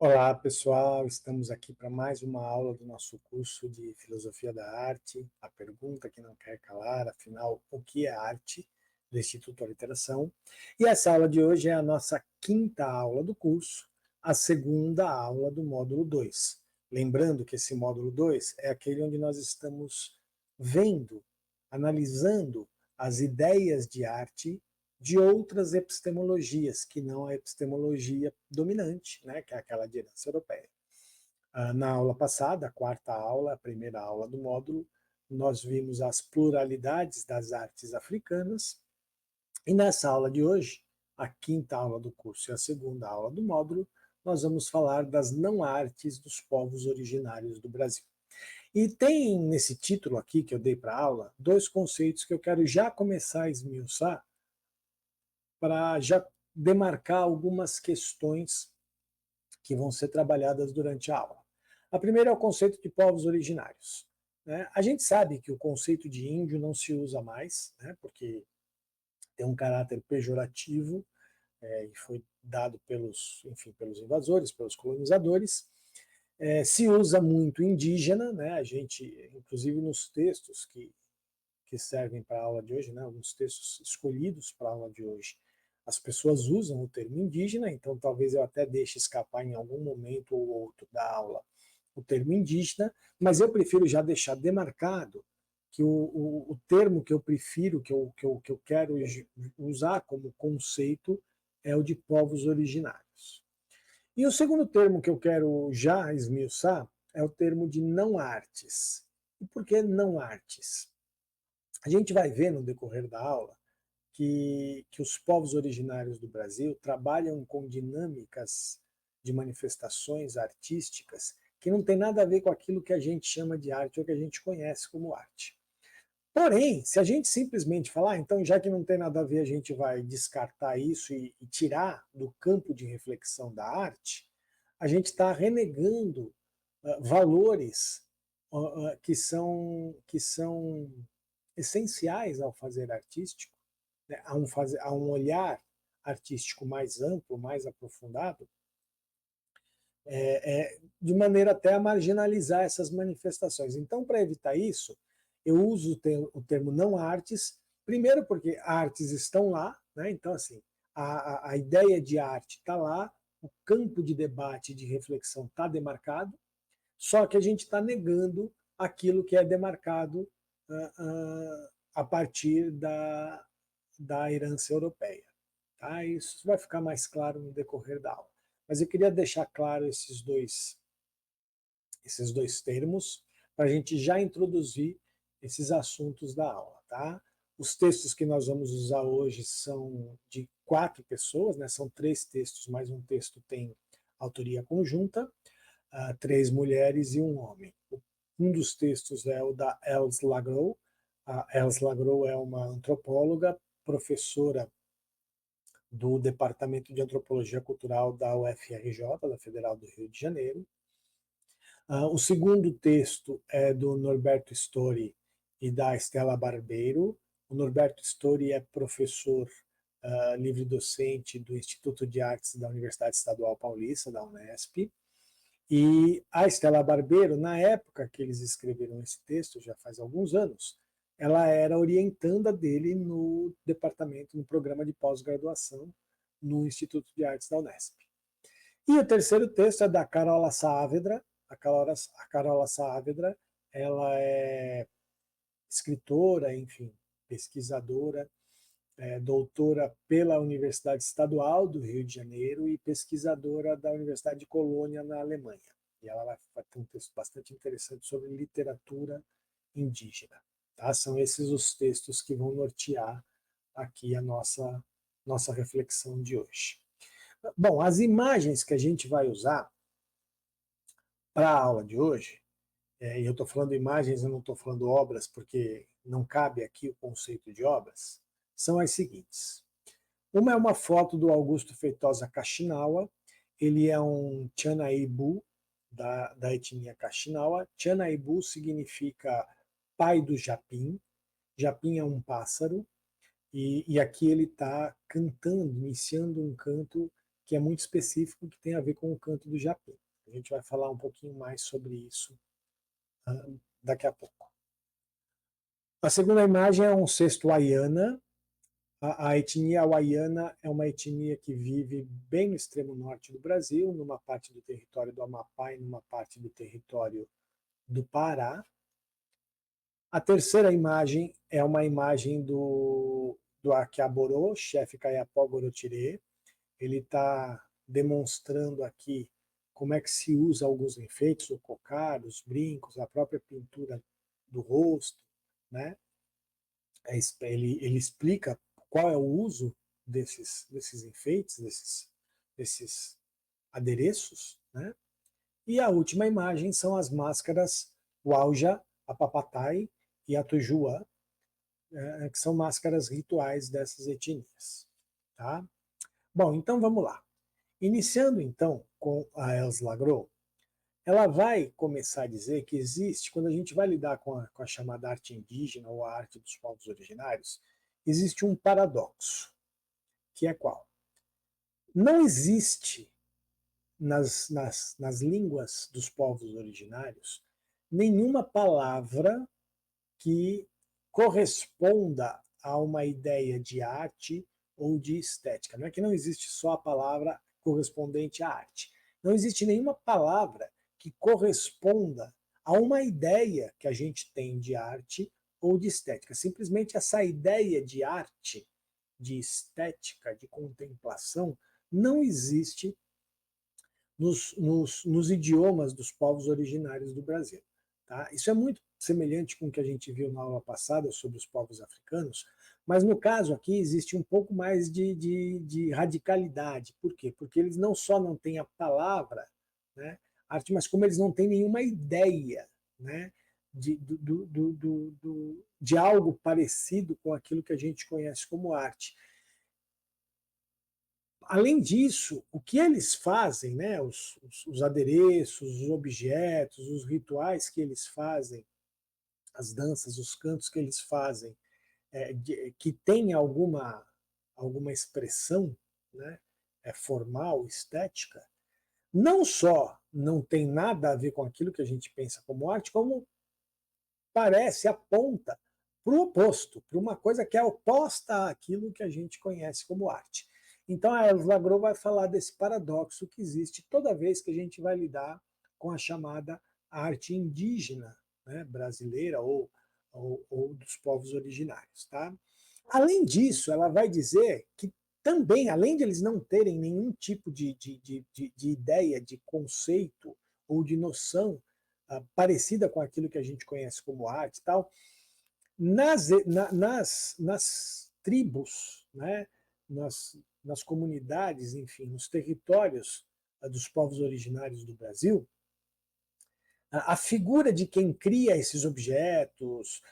Olá, pessoal. Estamos aqui para mais uma aula do nosso curso de Filosofia da Arte. A pergunta que não quer calar, afinal, o que é arte? Do Instituto Literação. E essa aula de hoje é a nossa quinta aula do curso, a segunda aula do módulo 2. Lembrando que esse módulo 2 é aquele onde nós estamos vendo, analisando as ideias de arte de outras epistemologias, que não a epistemologia dominante, né, que é aquela de herança europeia. Na aula passada, a quarta aula, a primeira aula do módulo, nós vimos as pluralidades das artes africanas, e nessa aula de hoje, a quinta aula do curso e a segunda aula do módulo, nós vamos falar das não-artes dos povos originários do Brasil. E tem nesse título aqui que eu dei para a aula, dois conceitos que eu quero já começar a esmiuçar, para já demarcar algumas questões que vão ser trabalhadas durante a aula. A primeira é o conceito de povos originários. Né? A gente sabe que o conceito de índio não se usa mais, né, porque tem um caráter pejorativo e foi dado pelos invasores, pelos colonizadores. Se usa muito indígena, né, a gente, inclusive nos textos que servem para a aula de hoje, né, alguns textos escolhidos para a aula de hoje, as pessoas usam o termo indígena, então talvez eu até deixe escapar em algum momento ou outro da aula o termo indígena, mas eu prefiro já deixar demarcado que o termo que eu prefiro, que eu quero usar como conceito, é o de povos originários. E o segundo termo que eu quero já esmiuçar é o termo de não artes. E por que não artes? A gente vai ver no decorrer da aula que os povos originários do Brasil trabalham com dinâmicas de manifestações artísticas que não tem nada a ver com aquilo que a gente chama de arte ou que a gente conhece como arte. Porém, se a gente simplesmente falar, então já que não tem nada a ver, a gente vai descartar isso e tirar do campo de reflexão da arte, a gente está renegando valores que são essenciais ao fazer artístico, né, a um olhar artístico mais amplo, mais aprofundado, de maneira até a marginalizar essas manifestações. Então, para evitar isso, eu uso o termo não artes, primeiro porque artes estão lá, né? Então, assim, a ideia de arte está lá, o campo de debate, de reflexão está demarcado, só que a gente está negando aquilo que é demarcado a partir da herança europeia. Tá? Isso vai ficar mais claro no decorrer da aula. Mas eu queria deixar claro esses dois termos para a gente já introduzir esses assuntos da aula. Tá? Os textos que nós vamos usar hoje são de 4 pessoas, né? São 3 textos, mas um texto tem autoria conjunta, 3 mulheres e um homem. Um dos textos é o da Els Lagrow. A Els Lagrow é uma antropóloga, professora do Departamento de Antropologia Cultural da UFRJ, da Federal do Rio de Janeiro. O segundo texto é do Norberto Stori e da Estela Barbeiro. O Norberto Stori é professor livre-docente do Instituto de Artes da Universidade Estadual Paulista, da Unesp. E a Estela Barbeiro, na época que eles escreveram esse texto, já faz alguns anos, ela era orientanda dele no departamento, no programa de pós-graduação no Instituto de Artes da Unesp. E o terceiro texto é da Carola Saavedra. A Carola Saavedra, ela é escritora, enfim, pesquisadora, doutora pela Universidade Estadual do Rio de Janeiro e pesquisadora da Universidade de Colônia, na Alemanha. E ela vai ter um texto bastante interessante sobre literatura indígena. Tá? São esses os textos que vão nortear aqui a nossa reflexão de hoje. Bom, as imagens que a gente vai usar para a aula de hoje, e eu estou falando imagens, eu não estou falando obras, porque não cabe aqui o conceito de obras, são as seguintes. Uma é uma foto do Augusto Feitosa Kaxinawa, ele é um Tianaibu, da etnia Kaxinawa. Tianaibu significa pai do japim. Japim é um pássaro, e aqui ele está cantando, iniciando um canto que é muito específico, que tem a ver com o canto do japim. A gente vai falar um pouquinho mais sobre isso daqui a pouco. A segunda imagem é um cesto Wayana. A etnia Wayana é uma etnia que vive bem no extremo norte do Brasil, numa parte do território do Amapá e numa parte do território do Pará. A terceira imagem é uma imagem do Aquiaborô, chefe Kayapó Gorotirê. Ele está demonstrando aqui como é que se usa alguns enfeites, o cocar, os brincos, a própria pintura do rosto, né? Ele explica qual é o uso desses enfeites, desses adereços, né? E a última imagem são as máscaras Wauja, a Papatai e a Tujua, que são máscaras rituais dessas etnias. Tá? Bom, então vamos lá. Iniciando então com a Els Lagro, ela vai começar a dizer que existe, quando a gente vai lidar com a chamada arte indígena ou a arte dos povos originários, existe um paradoxo, que é qual? Não existe nas línguas dos povos originários nenhuma palavra que corresponda a uma ideia de arte ou de estética. Não é que não existe só a palavra correspondente à arte. Não existe nenhuma palavra que corresponda a uma ideia que a gente tem de arte ou de estética. Simplesmente essa ideia de arte, de estética, de contemplação, não existe nos idiomas dos povos originários do Brasil. Tá? Isso é muito semelhante com o que a gente viu na aula passada sobre os povos africanos, mas no caso aqui existe um pouco mais de radicalidade. Por quê? Porque eles não só não têm a palavra, né, arte, mas como eles não têm nenhuma ideia, né, de algo parecido com aquilo que a gente conhece como arte. Além disso, o que eles fazem, né, os adereços, os objetos, os rituais que eles fazem, as danças, os cantos que eles fazem, que tem alguma expressão, né, formal, estética, não só não tem nada a ver com aquilo que a gente pensa como arte, como parece, aponta para o oposto, para uma coisa que é oposta àquilo que a gente conhece como arte. Então a Elza Lagro vai falar desse paradoxo que existe toda vez que a gente vai lidar com a chamada arte indígena, né, brasileira ou dos povos originários. Tá? Além disso, ela vai dizer que também, além de eles não terem nenhum tipo de ideia, de conceito ou de noção parecida com aquilo que a gente conhece como arte e tal, nas tribos, né, nas comunidades, enfim, nos territórios dos povos originários do Brasil, a figura de quem cria esses objetos,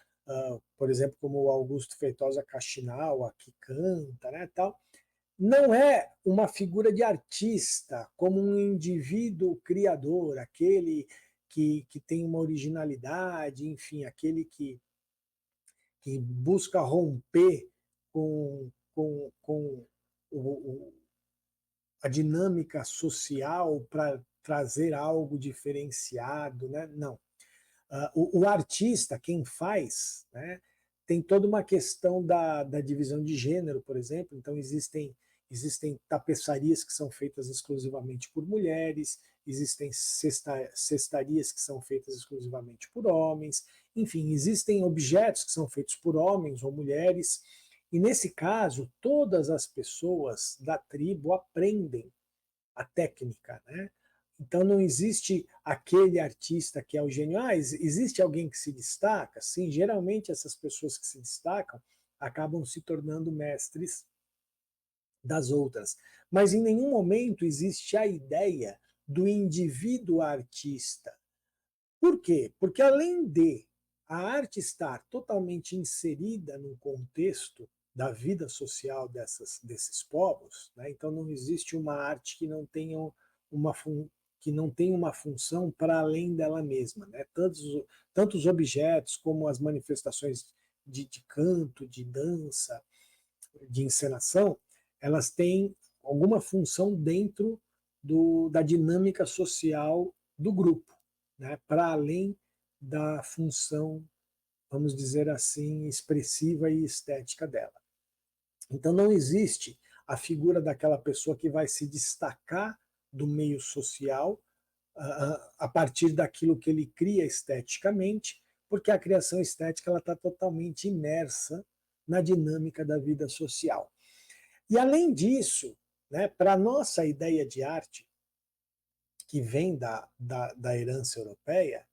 por exemplo, como o Augusto Feitosa Caxinal, que canta, né, tal, não é uma figura de artista, como um indivíduo criador, aquele que tem uma originalidade, enfim, aquele que busca romper com a dinâmica social para trazer algo diferenciado, né? Não. O artista, quem faz, né, tem toda uma questão da divisão de gênero, por exemplo. Então, existem tapeçarias que são feitas exclusivamente por mulheres, existem cestarias que são feitas exclusivamente por homens, enfim, existem objetos que são feitos por homens ou mulheres, e nesse caso, todas as pessoas da tribo aprendem a técnica, né? Então não existe aquele artista que é o gênio. Existe alguém que se destaca? Sim, geralmente essas pessoas que se destacam acabam se tornando mestres das outras. Mas em nenhum momento existe a ideia do indivíduo artista. Por quê? Porque além de a arte estar totalmente inserida no contexto da vida social desses povos, né? Então não existe uma arte que não tenha uma função para além dela mesma. Né? Tantos objetos como as manifestações de canto, de dança, de encenação, elas têm alguma função dentro da dinâmica social do grupo, né? Para além da função, vamos dizer assim, expressiva e estética dela. Então não existe a figura daquela pessoa que vai se destacar do meio social a partir daquilo que ele cria esteticamente, porque a criação estética está totalmente imersa na dinâmica da vida social. E além disso, né, para a nossa ideia de arte, que vem da herança europeia,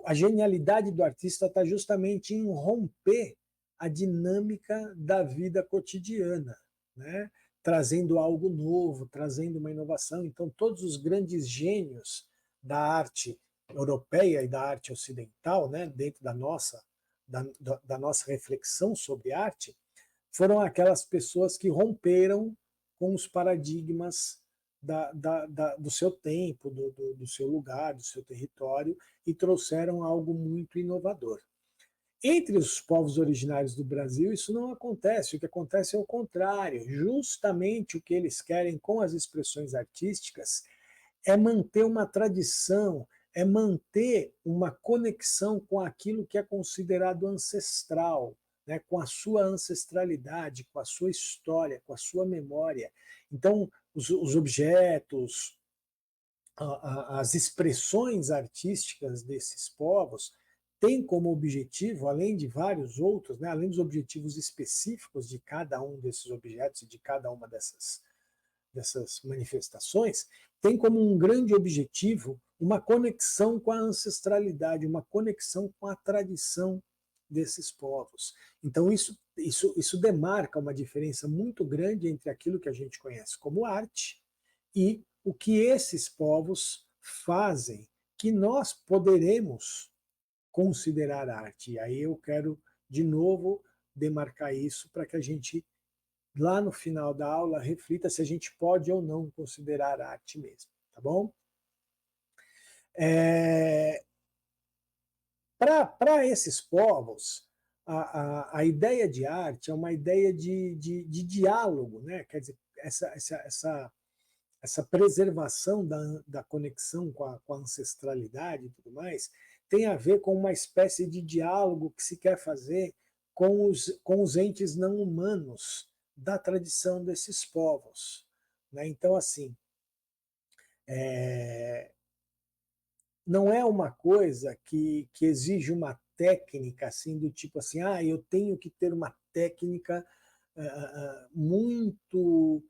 a genialidade do artista está justamente em romper a dinâmica da vida cotidiana, né? Trazendo algo novo, trazendo uma inovação. Então, todos os grandes gênios da arte europeia e da arte ocidental, né, dentro da nossa reflexão sobre arte, foram aquelas pessoas que romperam com os paradigmas do seu tempo, do seu lugar, do seu território, e trouxeram algo muito inovador. Entre os povos originários do Brasil, isso não acontece. O que acontece é o contrário. Justamente o que eles querem com as expressões artísticas é manter uma tradição, é manter uma conexão com aquilo que é considerado ancestral, né, com a sua ancestralidade, com a sua história, com a sua memória. Então, os objetos, as expressões artísticas desses povos têm como objetivo, além de vários outros, né, além dos objetivos específicos de cada um desses objetos e de cada uma dessas manifestações, tem como um grande objetivo uma conexão com a ancestralidade, uma conexão com a tradição desses povos. Então, isso demarca uma diferença muito grande entre aquilo que a gente conhece como arte e o que esses povos fazem, que nós poderemos considerar arte. E aí eu quero, de novo, demarcar isso para que a gente, lá no final da aula, reflita se a gente pode ou não considerar arte mesmo, tá bom? Para esses povos, a ideia de arte é uma ideia de diálogo, né? Quer dizer, essa preservação da conexão com a ancestralidade e tudo mais tem a ver com uma espécie de diálogo que se quer fazer com os entes não humanos da tradição desses povos, né? Então, assim, não é uma coisa que exige uma técnica assim do tipo assim, eu tenho que ter uma técnica muito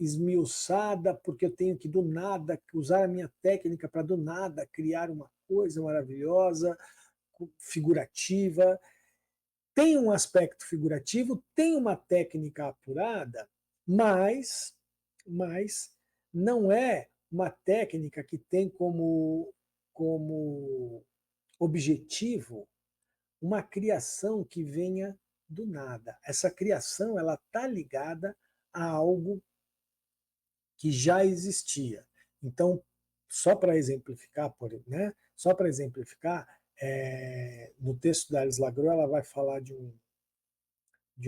esmiuçada, porque eu tenho que do nada usar a minha técnica para do nada criar uma coisa maravilhosa, figurativa. Tem um aspecto figurativo, tem uma técnica apurada, mas não é uma técnica que tem como objetivo uma criação que venha do nada. Essa criação ela está ligada a algo que já existia. Então, só para exemplificar, só para exemplificar, no texto da Alice Lagro, ela vai falar de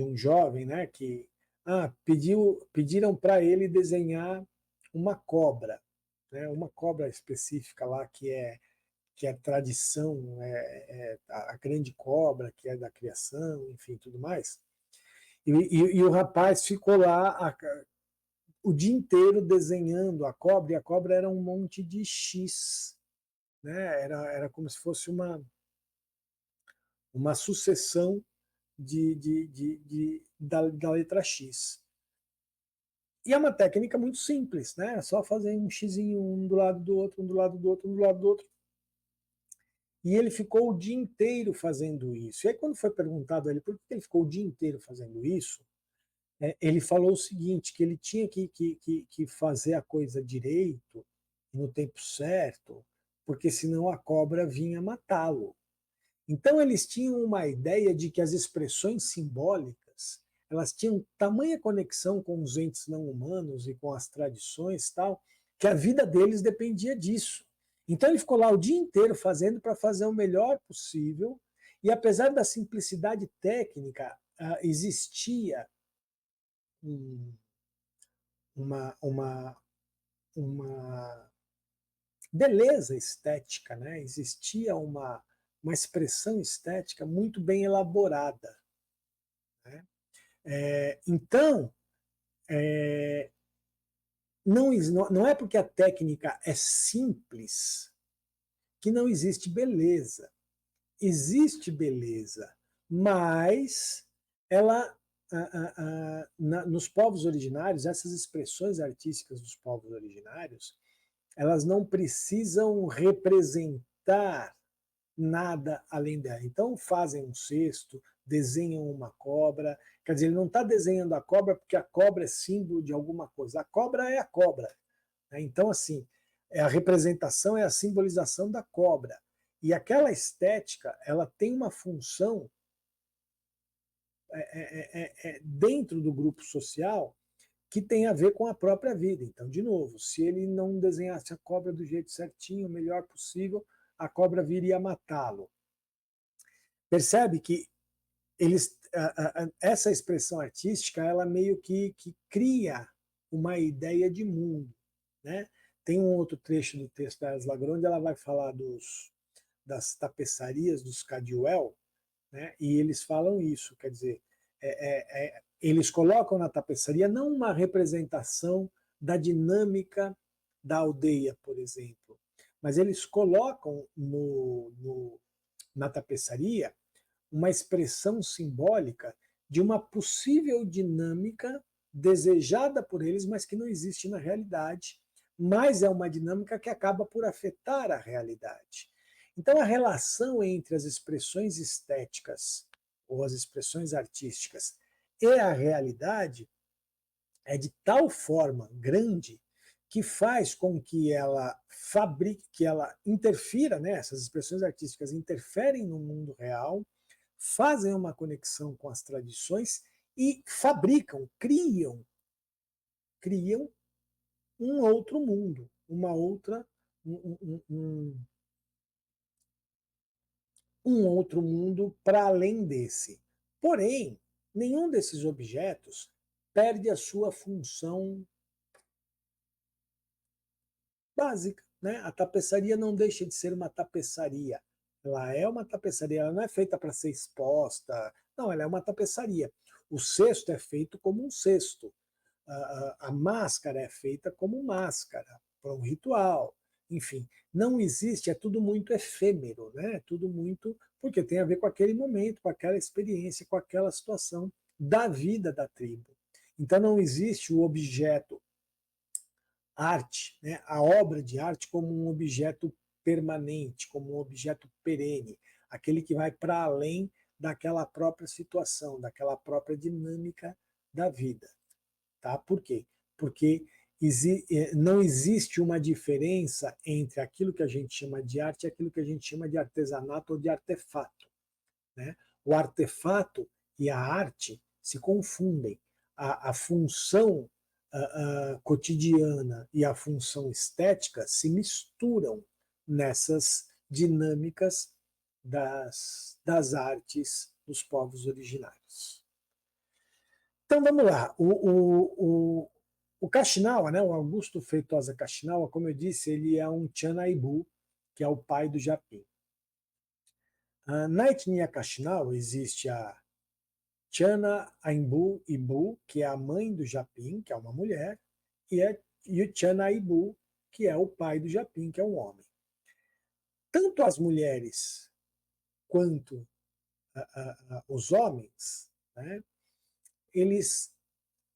um jovem, né, que pediram para ele desenhar uma cobra, né, uma cobra específica lá que é tradição, a grande cobra que é da criação, enfim, tudo mais. E o rapaz ficou lá o dia inteiro desenhando a cobra, e a cobra era um monte de X, né? Era como se fosse uma sucessão da letra X. E é uma técnica muito simples, né? É só fazer um xizinho um do lado do outro, um do lado do outro, um do lado do outro. E ele ficou o dia inteiro fazendo isso. E aí, quando foi perguntado a ele por que ele ficou o dia inteiro fazendo isso, ele falou o seguinte, que ele tinha que fazer a coisa direito, no tempo certo, porque senão a cobra vinha matá-lo. Então eles tinham uma ideia de que as expressões simbólicas elas tinham tamanha conexão com os entes não humanos e com as tradições tal, que a vida deles dependia disso. Então ele ficou lá o dia inteiro fazendo para fazer o melhor possível, e apesar da simplicidade técnica, existia um uma, uma beleza estética, né? Existia uma expressão estética muito bem elaborada. Né? Então, não é porque a técnica é simples que não existe beleza. Existe beleza, mas ela, nos povos originários, essas expressões artísticas dos povos originários, elas não precisam representar nada além dela. Então fazem um cesto, desenham uma cobra, quer dizer, ele não está desenhando a cobra porque a cobra é símbolo de alguma coisa. A cobra é a cobra. Né? Então, assim, a representação é a simbolização da cobra. E aquela estética, ela tem uma função dentro do grupo social que tem a ver com a própria vida. Então, de novo, se ele não desenhasse a cobra do jeito certinho, o melhor possível, a cobra viria matá-lo. Percebe que essa expressão artística, ela meio que cria uma ideia de mundo. Né? Tem um outro trecho do texto da Erzla onde ela vai falar das tapeçarias dos Cadwell, né? E eles falam isso, quer dizer, eles colocam na tapeçaria não uma representação da dinâmica da aldeia, por exemplo, mas eles colocam na tapeçaria uma expressão simbólica de uma possível dinâmica desejada por eles, mas que não existe na realidade, mas é uma dinâmica que acaba por afetar a realidade. Então, a relação entre as expressões estéticas ou as expressões artísticas e a realidade é de tal forma grande que faz com que ela fabrique, que ela interfira, né, essas expressões artísticas interferem no mundo real, fazem uma conexão com as tradições e fabricam, criam um outro mundo, uma outra, um outro mundo para além desse. Porém, nenhum desses objetos perde a sua função básica. Né? A tapeçaria não deixa de ser uma tapeçaria. Ela é uma tapeçaria, ela não é feita para ser exposta, não, ela é uma tapeçaria. O cesto é feito como um cesto. A máscara é feita como máscara, para um ritual. Enfim, não existe, é tudo muito efêmero, né? É tudo muito, porque tem a ver com aquele momento, com aquela experiência, com aquela situação da vida da tribo. Então não existe o objeto arte, né? A obra de arte como um objeto permanente, como um objeto perene, aquele que vai para além daquela própria situação, daquela própria dinâmica da vida. Tá? Por quê? Porque não existe uma diferença entre aquilo que a gente chama de arte e aquilo que a gente chama de artesanato ou de artefato. Né? O artefato e a arte se confundem. A função cotidiana e a função estética se misturam nessas dinâmicas das artes dos povos originários. Então vamos lá. O Kaxinawa, né, o Augusto Feitosa Kaxinawa, como eu disse, ele é um Tianaibu, que é o pai do Japim. Na etnia Kaxinawa existe a Tiana Aimbu Ibu, que é a mãe do Japim, que é uma mulher, e o Tiana Ibu, que é o pai do Japim, que é um homem. Tanto as mulheres quanto os homens, né, eles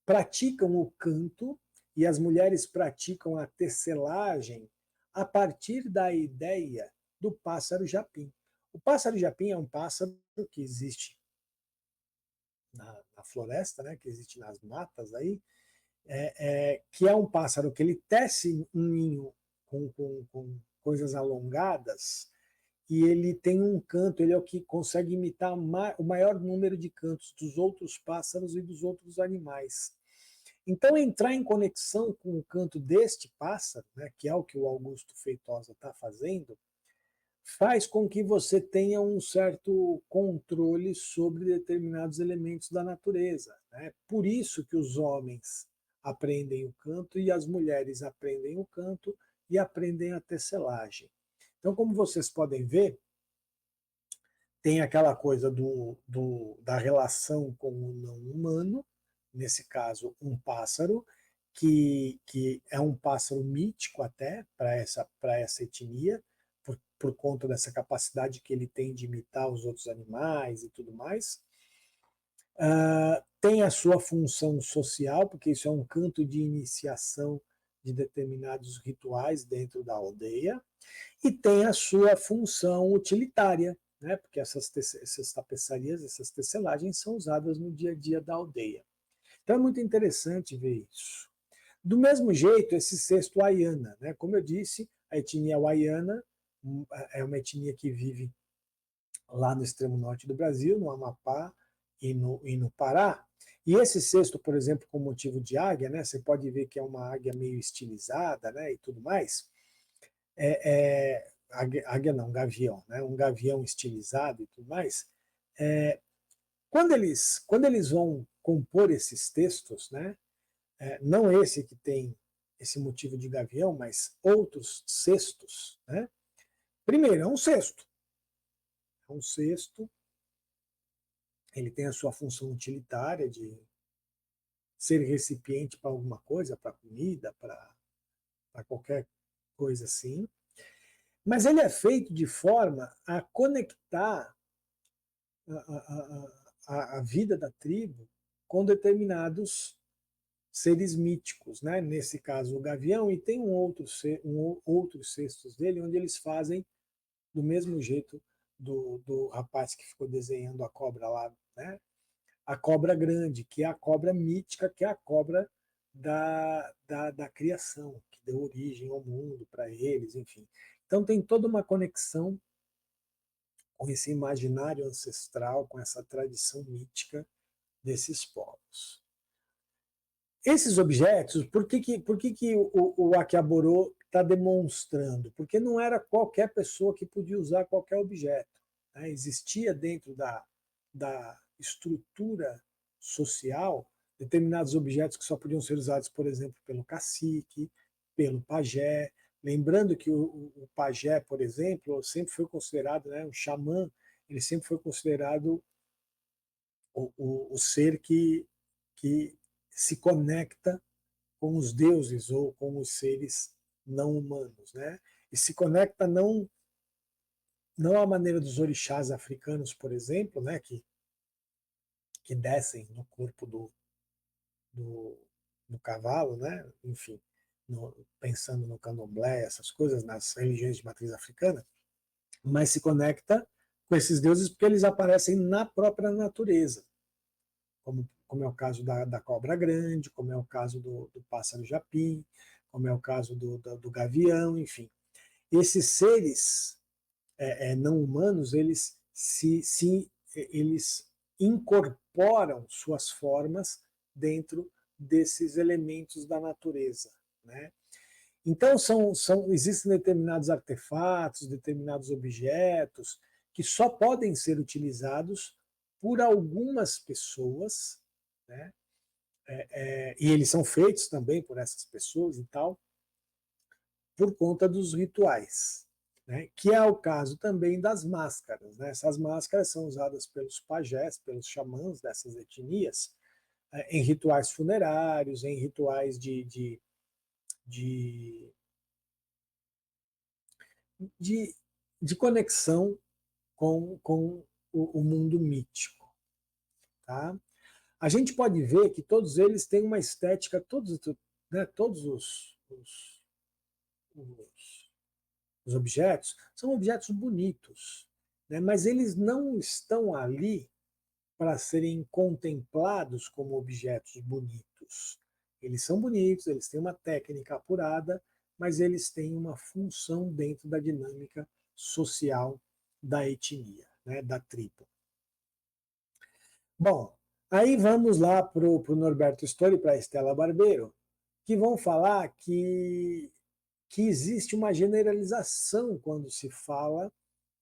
praticam o canto e as mulheres praticam a tecelagem a partir da ideia do pássaro japim. O pássaro japim é um pássaro que existe na floresta, né, que existe nas matas aí, que é um pássaro que ele tece um ninho com coisas alongadas e ele tem um canto, ele é o que consegue imitar o maior número de cantos dos outros pássaros e dos outros animais. Então, entrar em conexão com o canto deste pássaro, né, que é o que o Augusto Feitosa está fazendo, faz com que você tenha um certo controle sobre determinados elementos da natureza. Né? Por isso que os homens aprendem o canto e as mulheres aprendem o canto e aprendem a tecelagem. Então, como vocês podem ver, tem aquela coisa da relação com o não humano, nesse caso, um pássaro, que é um pássaro mítico até para essa etnia, por conta dessa capacidade que ele tem de imitar os outros animais e tudo mais. Tem a sua função social, porque isso é um canto de iniciação de determinados rituais dentro da aldeia, e tem a sua função utilitária, né? Porque essas tapeçarias, essas tecelagens são usadas no dia a dia da aldeia. Então é muito interessante ver isso. Do mesmo jeito, esse cesto Wayana, né? Como eu disse, a etnia Wayana é uma etnia que vive lá no extremo norte do Brasil, no Amapá e no Pará. E esse cesto, por exemplo, com motivo de águia, né? Você pode ver que é uma águia meio estilizada, né? E tudo mais. Águia não, gavião, né? Um gavião estilizado e tudo mais. Quando eles vão compor esses textos, né? Não esse que tem esse motivo de gavião, mas outros cestos, né? Primeiro, é um cesto. É um cesto, ele tem a sua função utilitária de ser recipiente para alguma coisa, para comida, para qualquer coisa assim. Mas ele é feito de forma a conectar a vida da tribo com determinados seres míticos, né? Nesse caso o gavião, e tem outros cestos dele onde eles fazem do mesmo jeito do rapaz que ficou desenhando a cobra lá, né? A cobra grande, que é a cobra mítica, que é a cobra da criação, que deu origem ao mundo para eles, enfim. Então tem toda uma conexão com esse imaginário ancestral, com essa tradição mítica desses povos. Esses objetos, por que o Akihaboro está demonstrando? Porque não era qualquer pessoa que podia usar qualquer objeto. Né? Existia dentro da estrutura social determinados objetos que só podiam ser usados, por exemplo, pelo cacique, pelo pajé. Lembrando que o pajé, por exemplo, sempre foi considerado, né, o xamã, ele sempre foi considerado o ser que se conecta com os deuses ou com os seres não humanos, né? E se conecta não à maneira dos orixás africanos, por exemplo, né, que descem no corpo do, do cavalo, né? Enfim, pensando no candomblé, essas coisas, nas religiões de matriz africana, mas se conecta com esses deuses porque eles aparecem na própria natureza, como é o caso da cobra grande, como é o caso do pássaro japim, como é o caso do gavião, enfim. Esses seres não humanos, eles incorporam suas formas dentro desses elementos da natureza, né? Então, existem determinados artefatos, determinados objetos que só podem ser utilizados por algumas pessoas, né? E eles são feitos também por essas pessoas e tal, por conta dos rituais, né? Que é o caso também das máscaras. Né? Essas máscaras são usadas pelos pajés, pelos xamãs dessas etnias, em rituais funerários, em rituais de, de, de conexão com o mundo mítico. Tá? A gente pode ver que todos eles têm uma estética, todos os objetos são objetos bonitos, né? Mas eles não estão ali para serem contemplados como objetos bonitos. Eles são bonitos, eles têm uma técnica apurada, mas eles têm uma função dentro da dinâmica social da etnia, né, da tribo. Bom, aí vamos lá para o Norberto Story e para a Estela Barbeiro, que vão falar que existe uma generalização quando se fala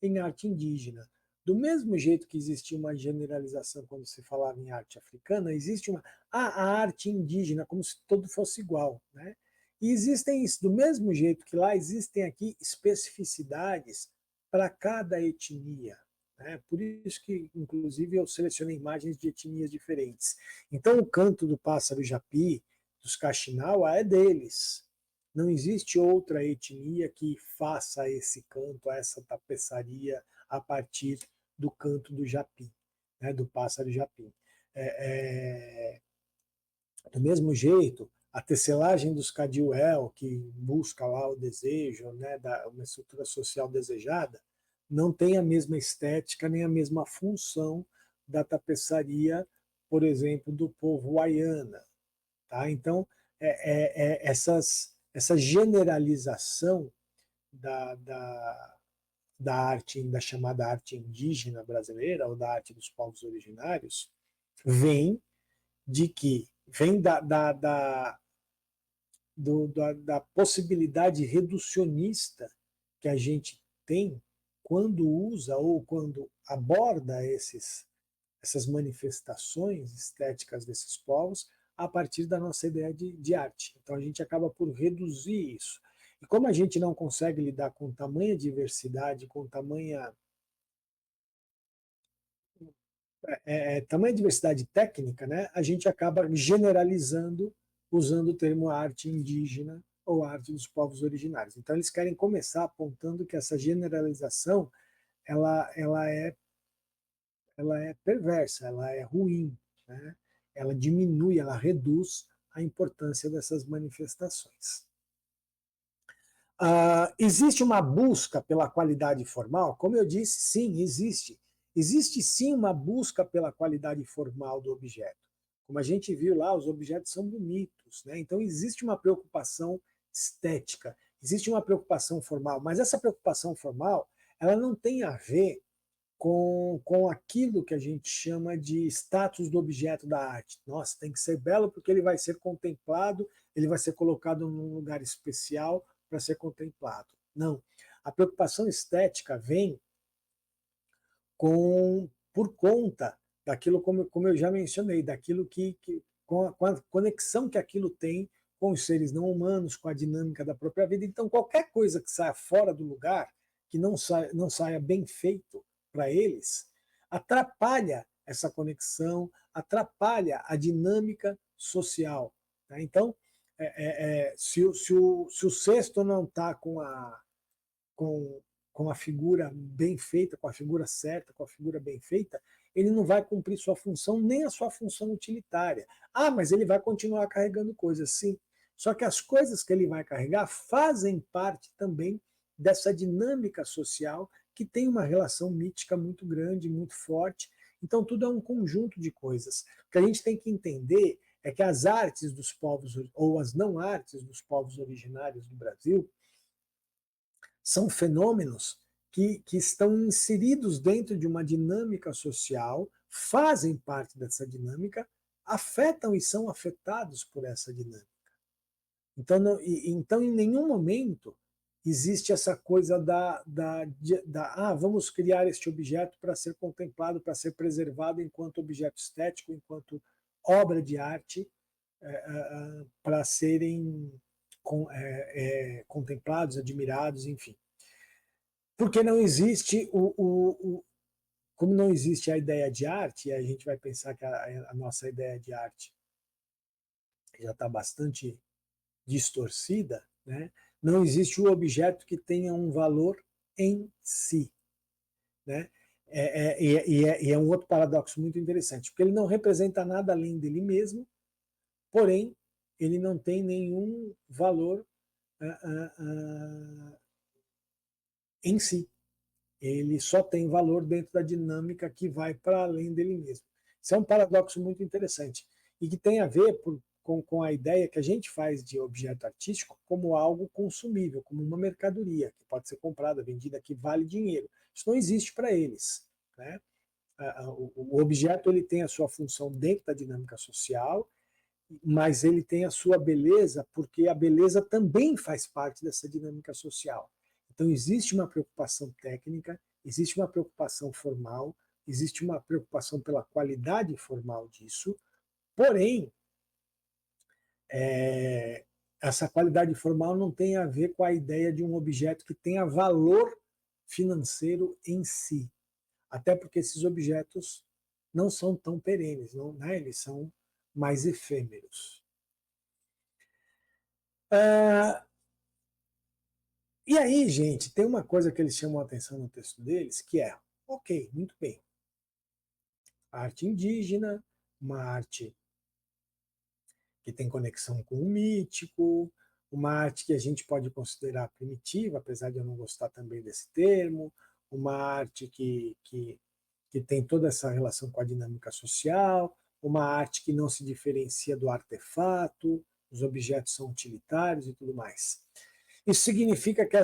em arte indígena. Do mesmo jeito que existia uma generalização quando se falava em arte africana, existe a arte indígena, como se tudo fosse igual, né? E existem isso, do mesmo jeito que lá existem aqui especificidades para cada etnia, né? Por isso que, inclusive, eu selecionei imagens de etnias diferentes. Então, o canto do pássaro japi, dos Kaxinawa, é deles. Não existe outra etnia que faça esse canto, essa tapeçaria a partir do canto do japim, né, do pássaro japim. Do mesmo jeito, a tecelagem dos Cadiuel, que busca lá o desejo, né, uma estrutura social desejada, não tem a mesma estética nem a mesma função da tapeçaria, por exemplo, do povo Wayana. Tá? Então, essa generalização da arte, da chamada arte indígena brasileira, ou da arte dos povos originários, vem de que vem da possibilidade reducionista que a gente tem quando usa ou quando aborda essas manifestações estéticas desses povos a partir da nossa ideia de arte. Então a gente acaba por reduzir isso. E como a gente não consegue lidar com tamanha diversidade, com tamanha diversidade técnica, né, a gente acaba generalizando usando o termo arte indígena ou arte dos povos originários. Então eles querem começar apontando que essa generalização ela é perversa, ela é ruim, né? Ela diminui, ela reduz a importância dessas manifestações. Existe uma busca pela qualidade formal? Como eu disse, sim, existe. Existe sim uma busca pela qualidade formal do objeto. Como a gente viu lá, os objetos são bonitos, né? Então existe uma preocupação estética, existe uma preocupação formal, mas essa preocupação formal, ela não tem a ver com aquilo que a gente chama de status do objeto da arte. Nossa, tem que ser belo porque ele vai ser contemplado, ele vai ser colocado num lugar especial para ser contemplado. Não. A preocupação estética vem por conta daquilo, como eu já mencionei, daquilo com a conexão que aquilo tem com os seres não humanos, com a dinâmica da própria vida. Então, qualquer coisa que saia fora do lugar, que não saia bem feito para eles, atrapalha essa conexão, atrapalha a dinâmica social. Tá? Então, se o cesto não está com, com a figura bem feita, com a figura certa, com a figura bem feita, ele não vai cumprir sua função, nem a sua função utilitária. Ah, mas ele vai continuar carregando coisas, sim. Só que as coisas que ele vai carregar fazem parte também dessa dinâmica social que tem uma relação mítica muito grande, muito forte. Então, tudo é um conjunto de coisas. O que a gente tem que entender é que as artes dos povos, ou as não artes dos povos originários do Brasil, são fenômenos que estão inseridos dentro de uma dinâmica social, fazem parte dessa dinâmica, afetam e são afetados por essa dinâmica. Então, então em nenhum momento existe essa coisa vamos criar este objeto para ser contemplado, para ser preservado enquanto objeto estético, enquanto obra de arte, para serem contemplados, admirados, enfim. Porque não existe como não existe a ideia de arte, e a gente vai pensar que a nossa ideia de arte já está bastante distorcida, né? Não existe o objeto que tenha um valor em si. Né? E é um outro paradoxo muito interessante, porque ele não representa nada além dele mesmo, porém, ele não tem nenhum valor em si. Ele só tem valor dentro da dinâmica que vai para além dele mesmo. Isso é um paradoxo muito interessante e que tem a ver com a ideia que a gente faz de objeto artístico como algo consumível, como uma mercadoria que pode ser comprada, vendida, que vale dinheiro. Isso não existe para eles. Né? O objeto ele tem a sua função dentro da dinâmica social, mas ele tem a sua beleza porque a beleza também faz parte dessa dinâmica social. Então existe uma preocupação técnica, existe uma preocupação formal, existe uma preocupação pela qualidade formal disso, porém, essa qualidade formal não tem a ver com a ideia de um objeto que tenha valor financeiro em si. Até porque esses objetos não são tão perenes, não, né? Eles são mais efêmeros. E aí, gente, tem uma coisa que eles chamam a atenção no texto deles, que é, ok, muito bem, a arte indígena, uma arte que tem conexão com o mítico, uma arte que a gente pode considerar primitiva, apesar de eu não gostar também desse termo, uma arte que tem toda essa relação com a dinâmica social, uma arte que não se diferencia do artefato, os objetos são utilitários e tudo mais. Isso significa que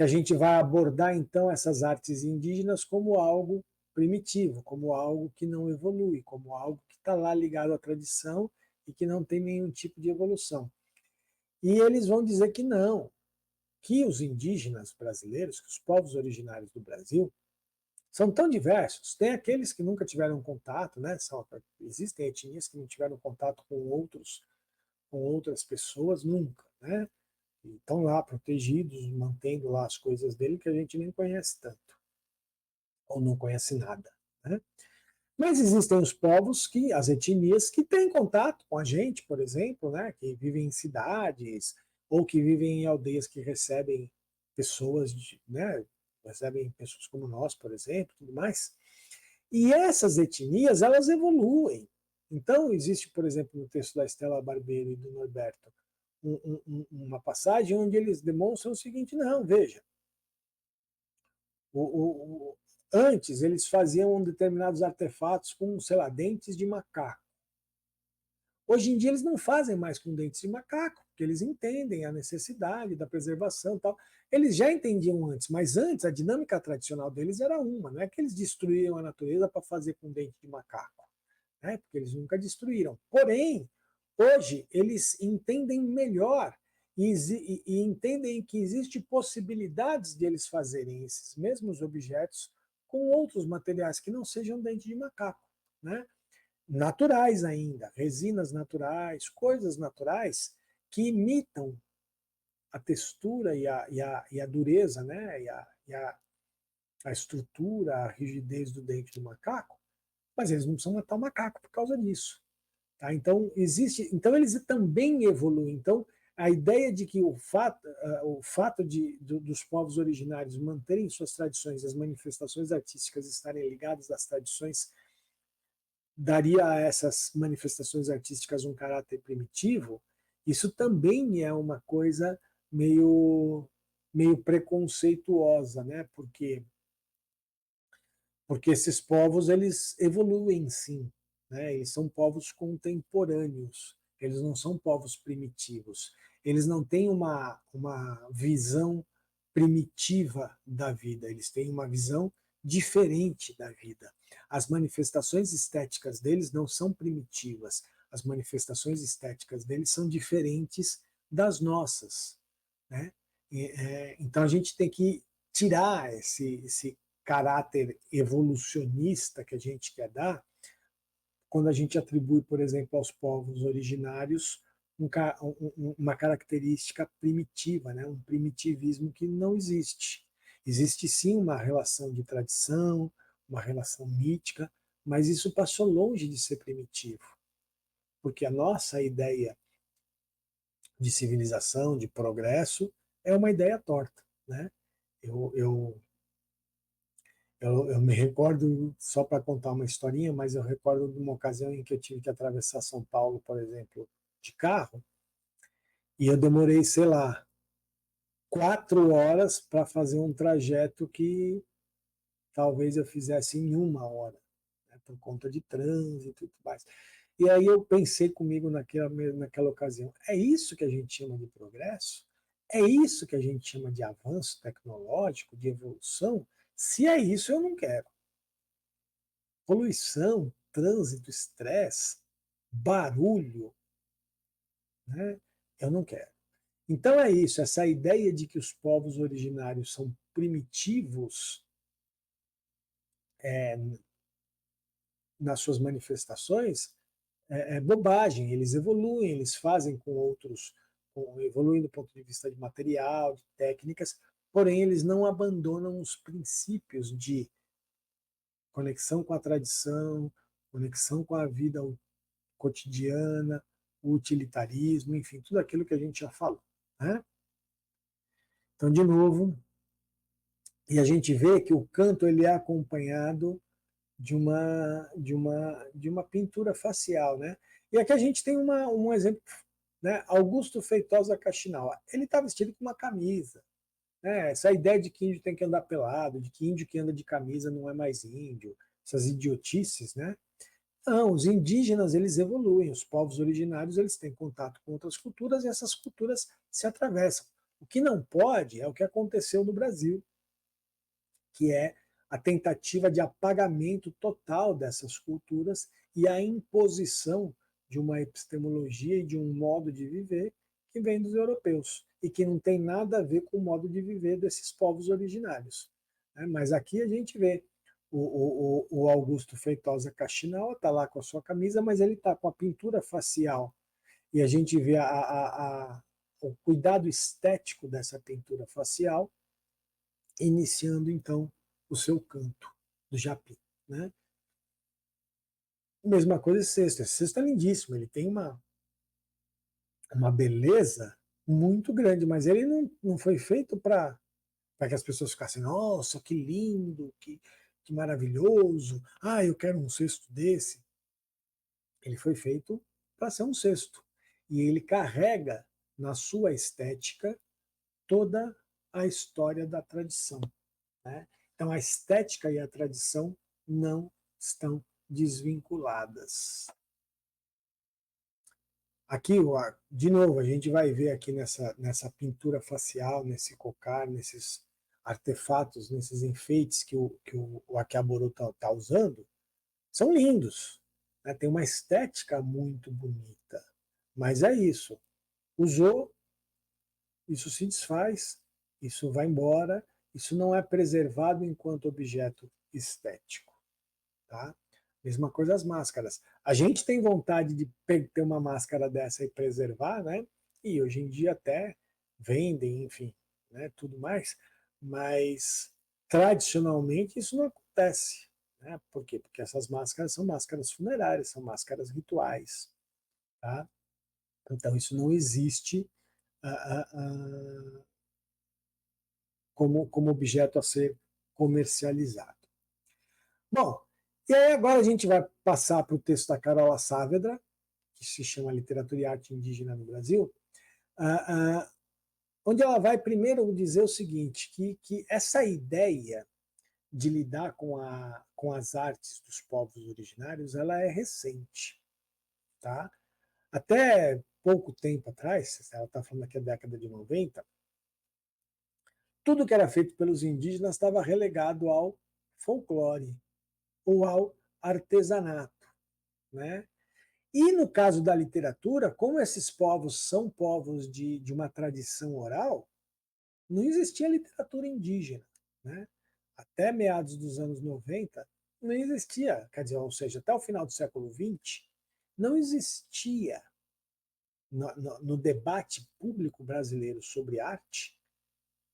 a gente vai abordar então essas artes indígenas como algo primitivo, como algo que não evolui, como algo que está lá ligado à tradição e que não tem nenhum tipo de evolução. E eles vão dizer que não, que os indígenas brasileiros, que os povos originários do Brasil, são tão diversos. Tem aqueles que nunca tiveram contato, né? Existem etnias que não tiveram contato com outras pessoas nunca, né? E estão lá protegidos, mantendo lá as coisas dele que a gente nem conhece tanto, ou não conhece nada, né? Mas existem os povos que, as etnias que têm contato com a gente, por exemplo, né? Que vivem em cidades ou que vivem em aldeias que recebem pessoas, né? Recebem pessoas como nós, por exemplo, tudo mais. E essas etnias, elas evoluem. Então, existe, por exemplo, no texto da Estela Barbeiro e do Norberto, uma passagem onde eles demonstram o seguinte, não, veja, o, o, antes eles faziam determinados artefatos com, sei lá, dentes de macaco. Hoje em dia eles não fazem mais com dentes de macaco, porque eles entendem a necessidade da preservação e tal. Eles já entendiam antes, mas antes a dinâmica tradicional deles era uma, não é que eles destruíam a natureza para fazer com dente de macaco, né? Porque eles nunca destruíram. Porém, hoje eles entendem melhor e entendem que existe possibilidades de eles fazerem esses mesmos objetos com outros materiais que não sejam dente de macaco, né? Naturais ainda, resinas naturais, coisas naturais que imitam a textura e a dureza, né? A estrutura, a rigidez do dente do macaco, mas eles não precisam matar o macaco por causa disso. Tá? Então, então eles também evoluem. Então, a ideia de que o fato dos povos originários manterem suas tradições, as manifestações artísticas estarem ligadas às tradições, daria a essas manifestações artísticas um caráter primitivo, isso também é uma coisa meio preconceituosa, né? Porque esses povos eles evoluem sim, né? Eles são povos contemporâneos, eles não são povos primitivos, eles não têm uma visão primitiva da vida, eles têm uma visão diferente da vida. As manifestações estéticas deles não são primitivas, as manifestações estéticas deles são diferentes das nossas, né? Então a gente tem que tirar esse caráter evolucionista que a gente quer dar quando a gente atribui, por exemplo, aos povos originários uma característica primitiva, né? Um primitivismo que não existe. Existe sim uma relação de tradição, uma relação mítica, mas isso passou longe de ser primitivo, porque a nossa ideia de civilização, de progresso, é uma ideia torta, né? Eu, eu, eu me recordo, só para contar uma historinha, mas eu recordo de uma ocasião em que eu tive que atravessar São Paulo, por exemplo, de carro, e eu demorei, sei lá, 4 horas para fazer um trajeto que talvez eu fizesse em 1 hora, né, por conta de trânsito e tudo mais. E aí eu pensei comigo naquela ocasião, é isso que a gente chama de progresso? É isso que a gente chama de avanço tecnológico, de evolução? Se é isso, eu não quero. Poluição, trânsito, estresse, barulho, né? Eu não quero. Então é isso, essa ideia de que os povos originários são primitivos nas suas manifestações, é bobagem. Eles evoluem, eles fazem com outros, evoluem do ponto de vista de material, de técnicas, porém eles não abandonam os princípios de conexão com a tradição, conexão com a vida cotidiana, o utilitarismo, enfim, tudo aquilo que a gente já falou, né? Então, de novo, e a gente vê que o canto ele é acompanhado de uma pintura facial, né? E aqui a gente tem um exemplo, né? Augusto Feitosa Caxinal. Ele está vestido com uma camisa, né? Essa ideia de que índio tem que andar pelado, de que índio que anda de camisa não é mais índio, essas idiotices, né? Não, os indígenas eles evoluem, os povos originários eles têm contato com outras culturas e essas culturas se atravessam. O que não pode é o que aconteceu no Brasil, que é a tentativa de apagamento total dessas culturas e a imposição de uma epistemologia e de um modo de viver que vem dos europeus e que não tem nada a ver com o modo de viver desses povos originários. Mas aqui a gente vê o Augusto Feitosa Caxinal está lá com a sua camisa, mas ele está com a pintura facial e a gente vê o cuidado estético dessa pintura facial, iniciando então o seu canto do Japim, né? Mesma coisa esse cesto é lindíssimo, ele tem uma beleza muito grande, mas ele não foi feito para que as pessoas ficassem, nossa, que lindo, que maravilhoso, eu quero um cesto desse. Ele foi feito para ser um cesto, e ele carrega na sua estética toda a história da tradição, né? Então, a estética e a tradição não estão desvinculadas. Aqui, de novo, a gente vai ver aqui nessa pintura facial, nesse cocar, nesses artefatos, nesses enfeites que o Akeboro está usando, são lindos, né? Tem uma estética muito bonita, mas é isso. Usou, isso se desfaz, isso vai embora, isso não é preservado enquanto objeto estético. Tá? Mesma coisa as máscaras. A gente tem vontade de ter uma máscara dessa e preservar, né? E hoje em dia até vendem, enfim, né? Tudo mais, mas tradicionalmente isso não acontece. Né? Por quê? Porque essas máscaras são máscaras funerárias, são máscaras rituais. Tá? Então isso não existe como objeto a ser comercializado. Bom, e aí agora a gente vai passar para o texto da Carola Saavedra, que se chama Literatura e Arte Indígena no Brasil, onde ela vai primeiro dizer o seguinte, que essa ideia de lidar com as artes dos povos originários, ela é recente. Tá? Até pouco tempo atrás, ela está falando aqui da década de 90, tudo que era feito pelos indígenas estava relegado ao folclore ou ao artesanato, né? E no caso da literatura, como esses povos são povos de uma tradição oral, não existia literatura indígena, né? Até meados dos anos 90, não existia, quer dizer, ou seja, até o final do século XX, não existia no debate público brasileiro sobre arte,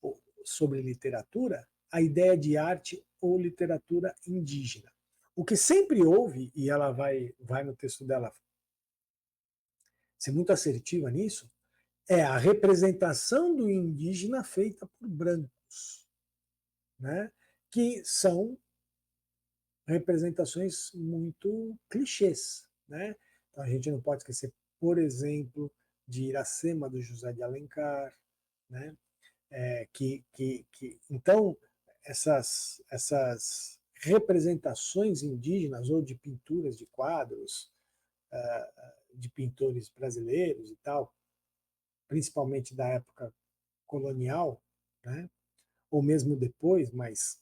ou sobre literatura, a ideia de arte ou literatura indígena. O que sempre houve, e ela vai no texto dela ser muito assertiva nisso, é a representação do indígena feita por brancos, né? Que são representações muito clichês. Né? Então a gente não pode esquecer, por exemplo, de Iracema, do José de Alencar. Né? Então, essas representações indígenas ou de pinturas de quadros, de pintores brasileiros e tal, principalmente da época colonial, né? Ou mesmo depois, mas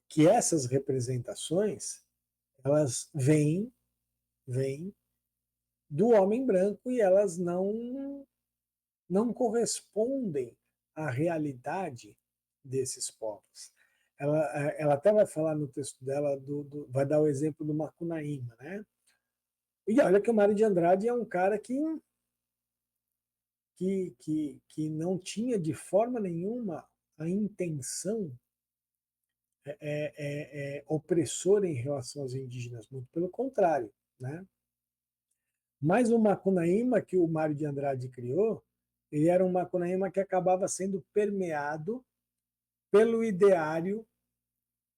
que essas representações elas vêm do homem branco e elas não correspondem a realidade desses povos. Ela até vai falar no texto dela, vai dar o exemplo do Macunaíma, né? E olha que o Mário de Andrade é um cara que não tinha de forma nenhuma a intenção opressora em relação aos indígenas, muito pelo contrário, né? Mas o Macunaíma que o Mário de Andrade criou, ele era um Macunaíma que acabava sendo permeado pelo ideário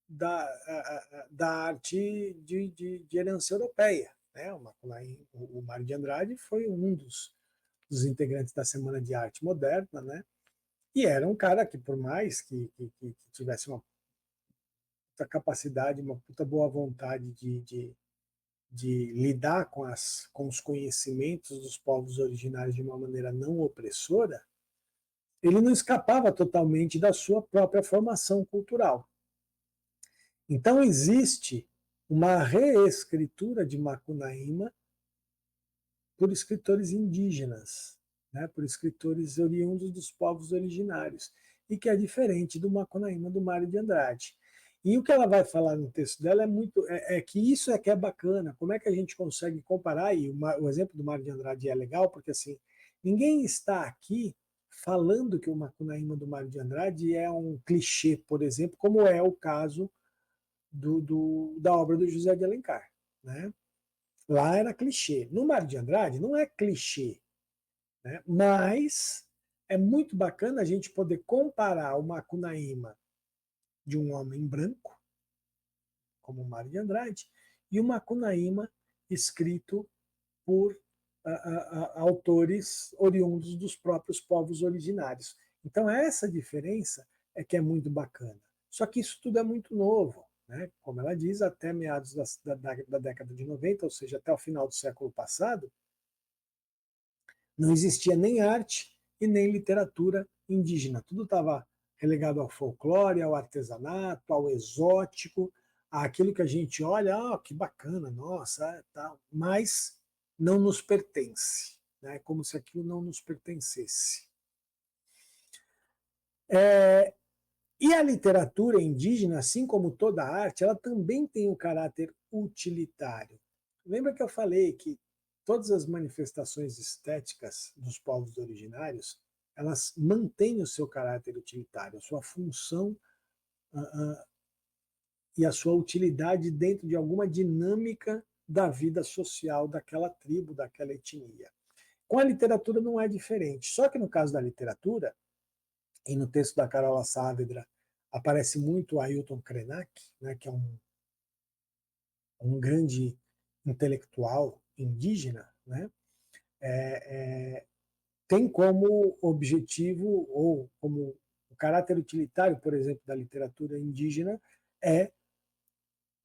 da arte de herança europeia. Né? O Mário de Andrade foi um dos integrantes da Semana de Arte Moderna, né? E era um cara que, por mais que tivesse uma puta capacidade, uma puta boa vontade de lidar com os conhecimentos dos povos originários de uma maneira não opressora, ele não escapava totalmente da sua própria formação cultural. Então existe uma reescritura de Macunaíma por escritores indígenas, né, por escritores oriundos dos povos originários, e que é diferente do Macunaíma do Mário de Andrade. E o que ela vai falar no texto dela é que isso é que é bacana. Como é que a gente consegue comparar? E o exemplo do Mário de Andrade é legal, porque assim, ninguém está aqui falando que o Macunaíma do Mário de Andrade é um clichê, por exemplo, como é o caso da obra do José de Alencar. Né? Lá era clichê. No Mário de Andrade não é clichê, né? Mas é muito bacana a gente poder comparar o Macunaíma de um homem branco, como o Mário de Andrade, e o Macunaíma escrito por autores oriundos dos próprios povos originários. Então essa diferença é que é muito bacana. Só que isso tudo é muito novo. Né? Como ela diz, até meados da década de 90, ou seja, até o final do século passado, não existia nem arte e nem literatura indígena. Tudo estava relegado ao folclore, ao artesanato, ao exótico, àquilo que a gente olha, que bacana, nossa, tá, mas não nos pertence, né? Como se aquilo não nos pertencesse. E a literatura indígena, assim como toda a arte, ela também tem um caráter utilitário. Lembra que eu falei que todas as manifestações estéticas dos povos originários, elas mantêm o seu caráter utilitário, a sua função e a sua utilidade dentro de alguma dinâmica da vida social daquela tribo, daquela etnia. Com a literatura não é diferente, só que no caso da literatura, e no texto da Carola Saavedra aparece muito o Ailton Krenak, né, que é um grande intelectual indígena, né, tem como objetivo, ou como o caráter utilitário, por exemplo, da literatura indígena, é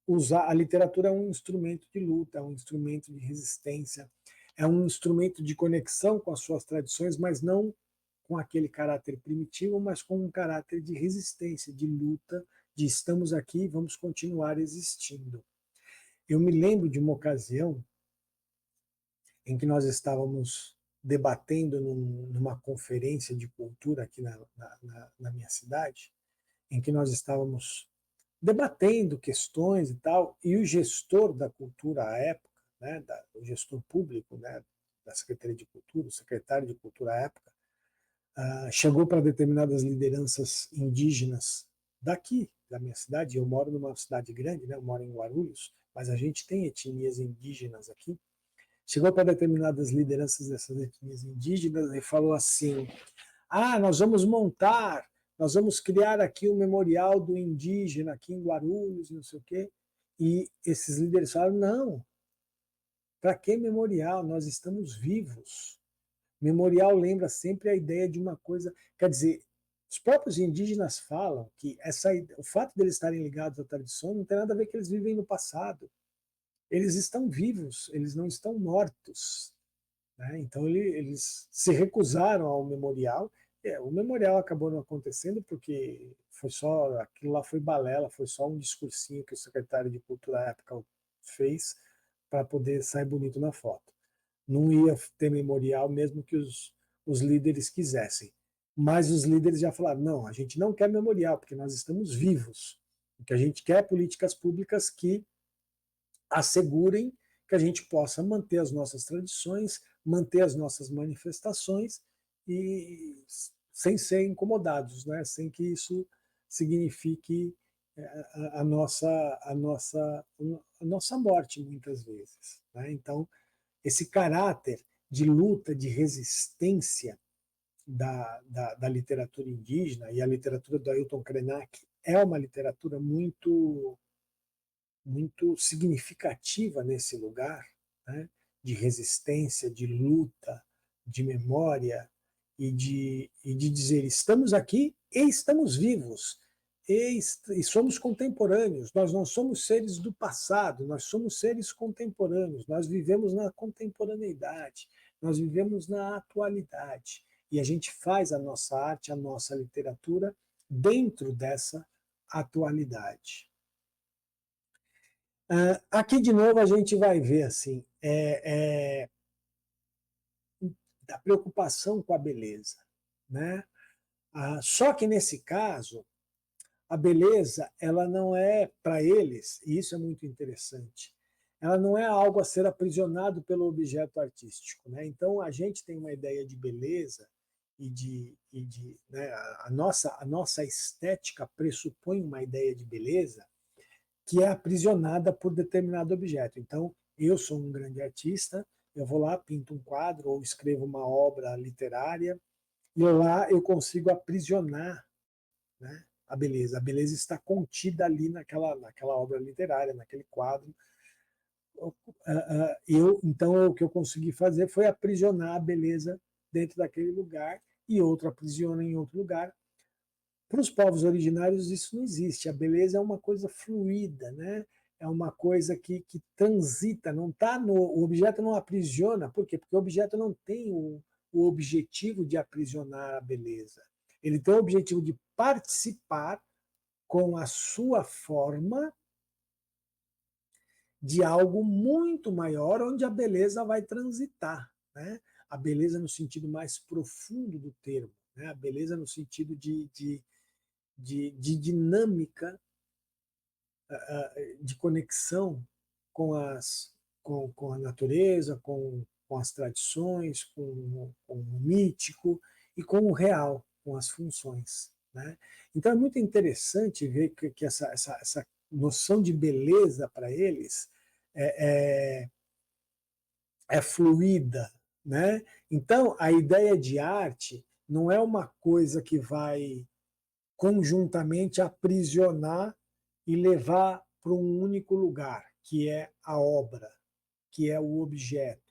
usar a literatura é um instrumento de luta, é um instrumento de resistência, é um instrumento de conexão com as suas tradições, mas não com aquele caráter primitivo, mas com um caráter de resistência, de luta, de estamos aqui e vamos continuar existindo. Eu me lembro de uma ocasião em que nós estávamos debatendo numa conferência de cultura aqui na minha cidade, em que nós estávamos debatendo questões e tal, e o gestor da cultura à época, né, o gestor público, né, da Secretaria de Cultura, o secretário de Cultura à época, chegou para determinadas lideranças indígenas daqui, da minha cidade. Eu moro numa cidade grande, né, eu moro em Guarulhos, mas a gente tem etnias indígenas aqui. Chegou para determinadas lideranças dessas etnias indígenas e falou assim: nós vamos criar aqui um memorial do indígena aqui em Guarulhos, não sei o quê. E esses líderes falaram: não, para que memorial? Nós estamos vivos. Memorial lembra sempre a ideia de uma coisa. Quer dizer, os próprios indígenas falam que o fato deles estarem ligados à tradição não tem nada a ver que eles vivem no passado. Eles estão vivos, eles não estão mortos. Né? Então eles se recusaram ao memorial. O memorial acabou não acontecendo porque foi só aquilo lá foi balela, foi só um discursinho que o secretário de Cultura à época fez para poder sair bonito na foto. Não ia ter memorial mesmo que os líderes quisessem. mas os líderes já falaram, não, a gente não quer memorial, porque nós estamos vivos. O que a gente quer é políticas públicas que assegurem que a gente possa manter as nossas tradições, manter as nossas manifestações e sem ser incomodados, né? Sem que isso signifique a nossa morte, muitas vezes. Né? Então, esse caráter de luta, de resistência da literatura indígena, e a literatura do Ailton Krenak é uma literatura muito significativa nesse lugar, né? De resistência, de luta, de memória e de dizer estamos aqui e estamos vivos e somos contemporâneos. Nós não somos seres do passado, nós somos seres contemporâneos. Nós vivemos na contemporaneidade, nós vivemos na atualidade e a gente faz a nossa arte, a nossa literatura dentro dessa atualidade. Aqui de novo a gente vai ver assim a preocupação com a beleza, né? Só que nesse caso a beleza ela não é para eles, e isso é muito interessante. Ela não é algo a ser aprisionado pelo objeto artístico, né? Então a gente tem uma ideia de beleza né, a nossa estética pressupõe uma ideia de beleza que é aprisionada por determinado objeto. Então, eu sou um grande artista, eu vou lá, pinto um quadro ou escrevo uma obra literária, e lá eu consigo aprisionar, né, a beleza. A beleza está contida ali naquela obra literária, naquele quadro. Então, o que eu consegui fazer foi aprisionar a beleza dentro daquele lugar e outro aprisiona em outro lugar. Para os povos originários isso não existe. A beleza é uma coisa fluida, né? É uma coisa que transita, não tá o objeto não aprisiona. Por quê? Porque o objeto não tem o objetivo de aprisionar a beleza. Ele tem o objetivo de participar com a sua forma de algo muito maior, onde a beleza vai transitar. Né? A beleza no sentido mais profundo do termo, né? A beleza no sentido de dinâmica, de conexão com, com a natureza, com as tradições, com o mítico e com o real, com as funções. Né? Então é muito interessante ver que essa noção de beleza para eles é fluida. Né? Então a ideia de arte não é uma coisa que vai conjuntamente aprisionar e levar para um único lugar, que é a obra, que é o objeto.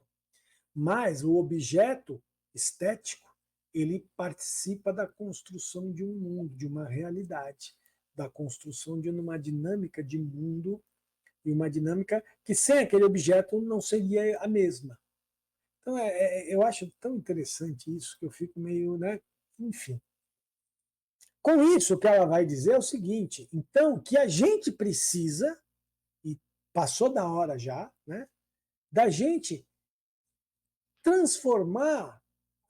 Mas o objeto estético, ele participa da construção de um mundo, de uma realidade, da construção de uma dinâmica de mundo e uma dinâmica que sem aquele objeto não seria a mesma. Então, eu acho tão interessante isso que eu fico meio, né? Enfim. Com isso, o que ela vai dizer é o seguinte: então, que a gente precisa, e passou da hora já, né, da gente transformar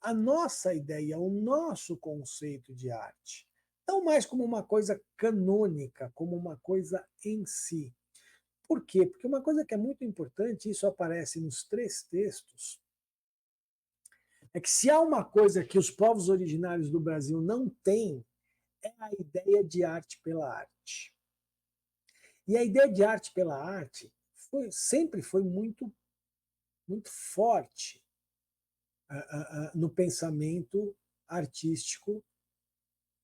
a nossa ideia, o nosso conceito de arte. Não mais como uma coisa canônica, como uma coisa em si. Por quê? Porque uma coisa que é muito importante, isso aparece nos 3 textos, é que se há uma coisa que os povos originários do Brasil não têm, é a ideia de arte pela arte. E a ideia de arte pela arte sempre foi muito forte no pensamento artístico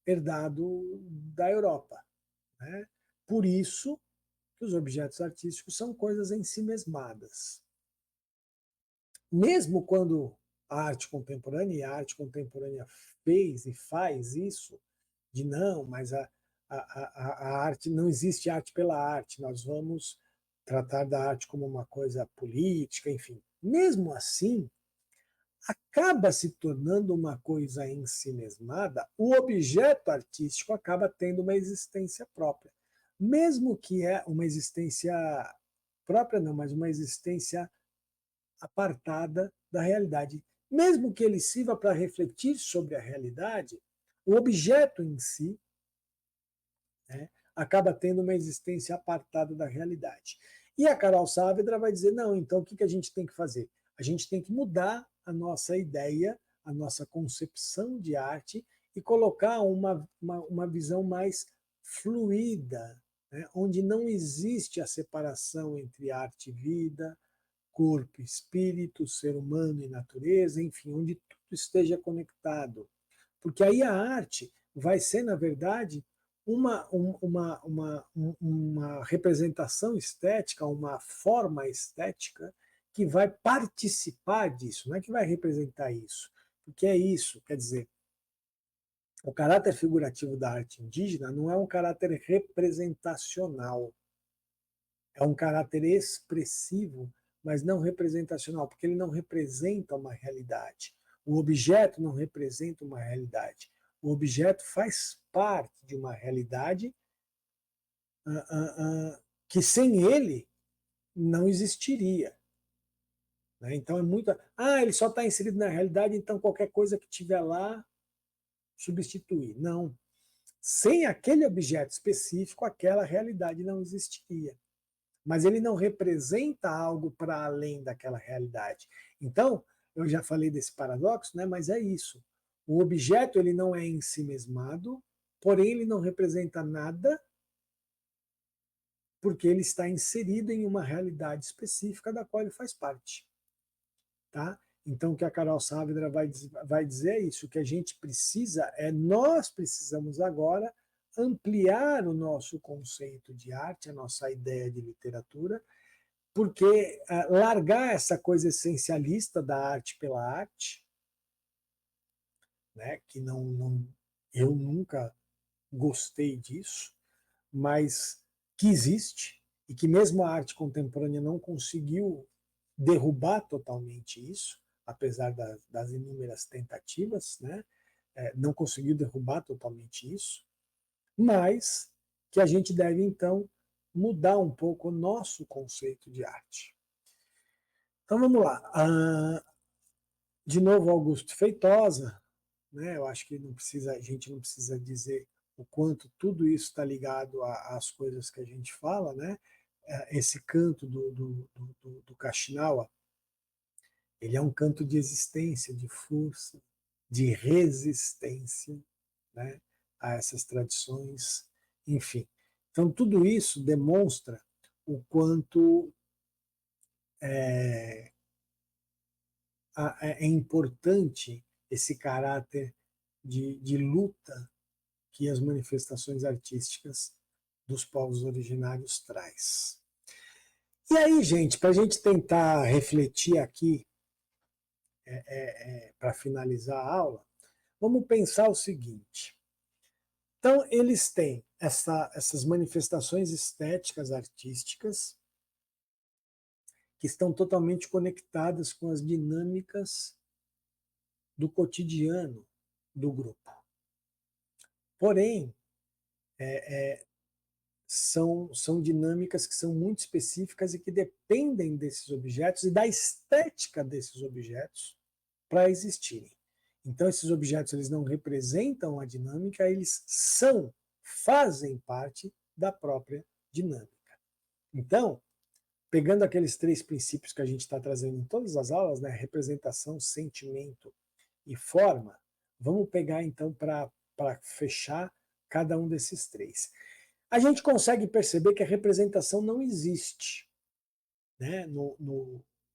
herdado da Europa. Né? Por isso que os objetos artísticos são coisas em si mesmadas. Mesmo quando a arte contemporânea, e a arte contemporânea fez e faz isso, de não, mas a arte, não existe arte pela arte, nós vamos tratar da arte como uma coisa política, enfim. Mesmo assim, acaba se tornando uma coisa em si mesmada, o objeto artístico acaba tendo uma existência própria. Mesmo que é uma existência própria, não, mas uma existência apartada da realidade. Mesmo que ele sirva para refletir sobre a realidade, O objeto em si, né, acaba tendo uma existência apartada da realidade. E a Carol Saavedra vai dizer, não, então o que a gente tem que fazer? A gente tem que mudar a nossa ideia, a nossa concepção de arte e colocar uma visão mais fluida, né, onde não existe a separação entre arte e vida, corpo e espírito, ser humano e natureza, enfim, onde tudo esteja conectado. Porque aí a arte vai ser, na verdade, uma representação estética, uma forma estética que vai participar disso, não é que vai representar isso. Porque é isso, quer dizer, o caráter figurativo da arte indígena não é um caráter representacional, é um caráter expressivo, mas não representacional, porque ele não representa uma realidade. O objeto não representa uma realidade. O objeto faz parte de uma realidade que sem ele não existiria. Né? Então é muito. Ah, ele só está inserido na realidade, então qualquer coisa que tiver lá substitui. Não. Sem aquele objeto específico, aquela realidade não existiria. Mas ele não representa algo para além daquela realidade. Então, eu já falei desse paradoxo, né? Mas é isso. O objeto ele não é em si mesmado, porém ele não representa nada, porque ele está inserido em uma realidade específica da qual ele faz parte. Tá? Então, o que a Carol Saavedra vai dizer é isso, o que a gente precisa nós precisamos agora ampliar o nosso conceito de arte, a nossa ideia de literatura, porque largar essa coisa essencialista da arte pela arte, né, que eu nunca gostei disso, mas que existe e que mesmo a arte contemporânea não conseguiu derrubar totalmente isso, apesar das inúmeras tentativas, né, não conseguiu derrubar totalmente isso, mas que a gente deve então mudar um pouco o nosso conceito de arte. Então vamos lá. De novo, Augusto Feitosa, né? Eu acho que a gente não precisa dizer o quanto tudo isso está ligado às coisas que a gente fala, né? Esse canto do Kaxinawa, ele é um canto de existência, de força, de resistência, né? A essas tradições, enfim. Então tudo isso demonstra o quanto é, é importante esse caráter de luta que as manifestações artísticas dos povos originários traz. E aí, gente, para a gente tentar refletir aqui, para finalizar a aula, vamos pensar o seguinte. Então, eles têm essas manifestações estéticas, artísticas, que estão totalmente conectadas com as dinâmicas do cotidiano do grupo. Porém, são dinâmicas que são muito específicas e que dependem desses objetos e da estética desses objetos para existirem. Então, esses objetos eles não representam a dinâmica, eles fazem parte da própria dinâmica. Então, pegando aqueles 3 princípios que a gente está trazendo em todas as aulas, né, representação, sentimento e forma, vamos pegar então para fechar cada um desses 3. A gente consegue perceber que a representação não existe, né?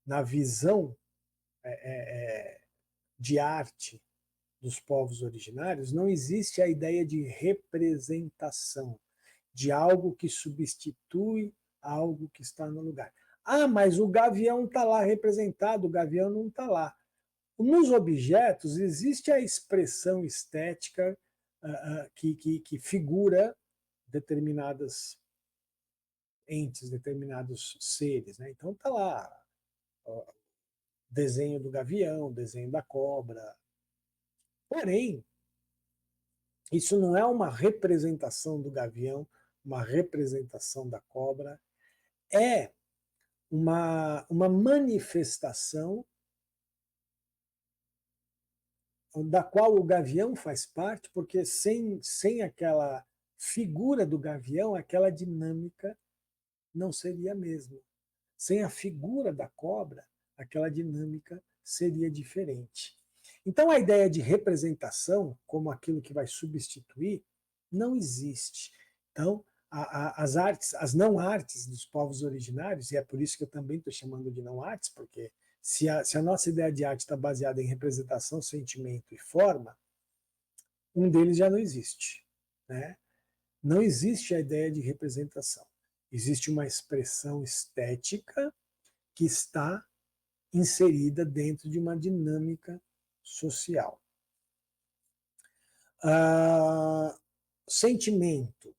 Na visão de arte dos povos originários, não existe a ideia de representação, de algo que substitui algo que está no lugar. Ah, mas o gavião está lá representado, o gavião não está lá. Nos objetos existe a expressão estética que figura determinadas entes, determinados seres. Né? Então está lá ó, desenho do gavião, desenho da cobra. Porém, isso não é uma representação do gavião, uma representação da cobra, é uma manifestação da qual o gavião faz parte, porque sem aquela figura do gavião, aquela dinâmica não seria a mesma. Sem a figura da cobra, aquela dinâmica seria diferente. Então, a ideia de representação, como aquilo que vai substituir, não existe. Então, as artes, as não artes dos povos originários, e é por isso que eu também estou chamando de não artes, porque se a nossa ideia de arte está baseada em representação, sentimento e forma, um deles já não existe. Né? Não existe a ideia de representação. Existe uma expressão estética que está inserida dentro de uma dinâmica social. Sentimento.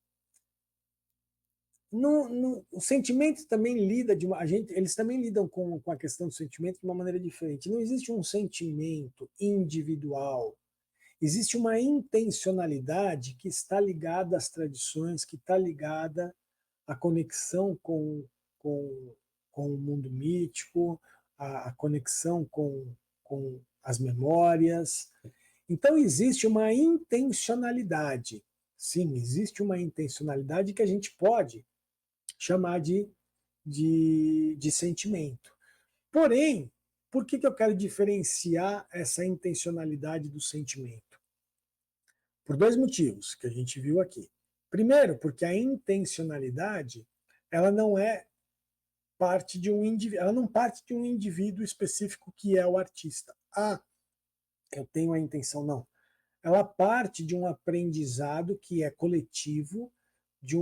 O sentimento também lida de uma. Eles também lidam com a questão do sentimento de uma maneira diferente. Não existe um sentimento individual. Existe uma intencionalidade que está ligada às tradições, que está ligada à conexão com o mundo mítico, a conexão com as memórias. Então, existe uma intencionalidade. Sim, existe uma intencionalidade que a gente pode chamar de sentimento. Porém, por que eu quero diferenciar essa intencionalidade do sentimento? Por dois motivos que a gente viu aqui. Primeiro, porque a intencionalidade ela não é parte de um indivíduo, ela não parte de um indivíduo específico que é o artista. Eu tenho a intenção, não. Ela parte de um aprendizado que é coletivo, de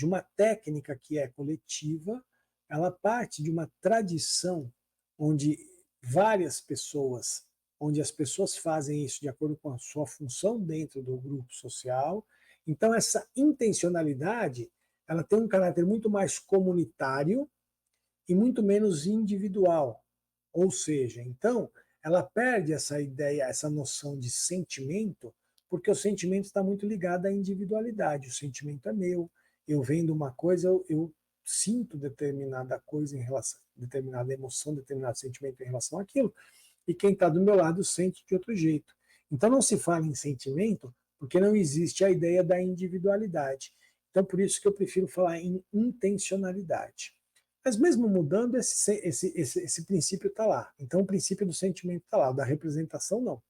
uma técnica que é coletiva, ela parte de uma tradição onde várias pessoas, onde as pessoas fazem isso de acordo com a sua função dentro do grupo social. Então, essa intencionalidade, ela tem um caráter muito mais comunitário e muito menos individual. Ou seja, então, ela perde essa ideia, essa noção de sentimento, porque o sentimento está muito ligado à individualidade. O sentimento é meu. Eu vendo uma coisa, eu sinto determinada coisa em relação, determinada emoção, determinado sentimento em relação àquilo, e quem está do meu lado sente de outro jeito. Então não se fala em sentimento porque não existe a ideia da individualidade. Então por isso que eu prefiro falar em intencionalidade. Mas mesmo mudando, esse princípio está lá. Então o princípio do sentimento está lá, o da representação não.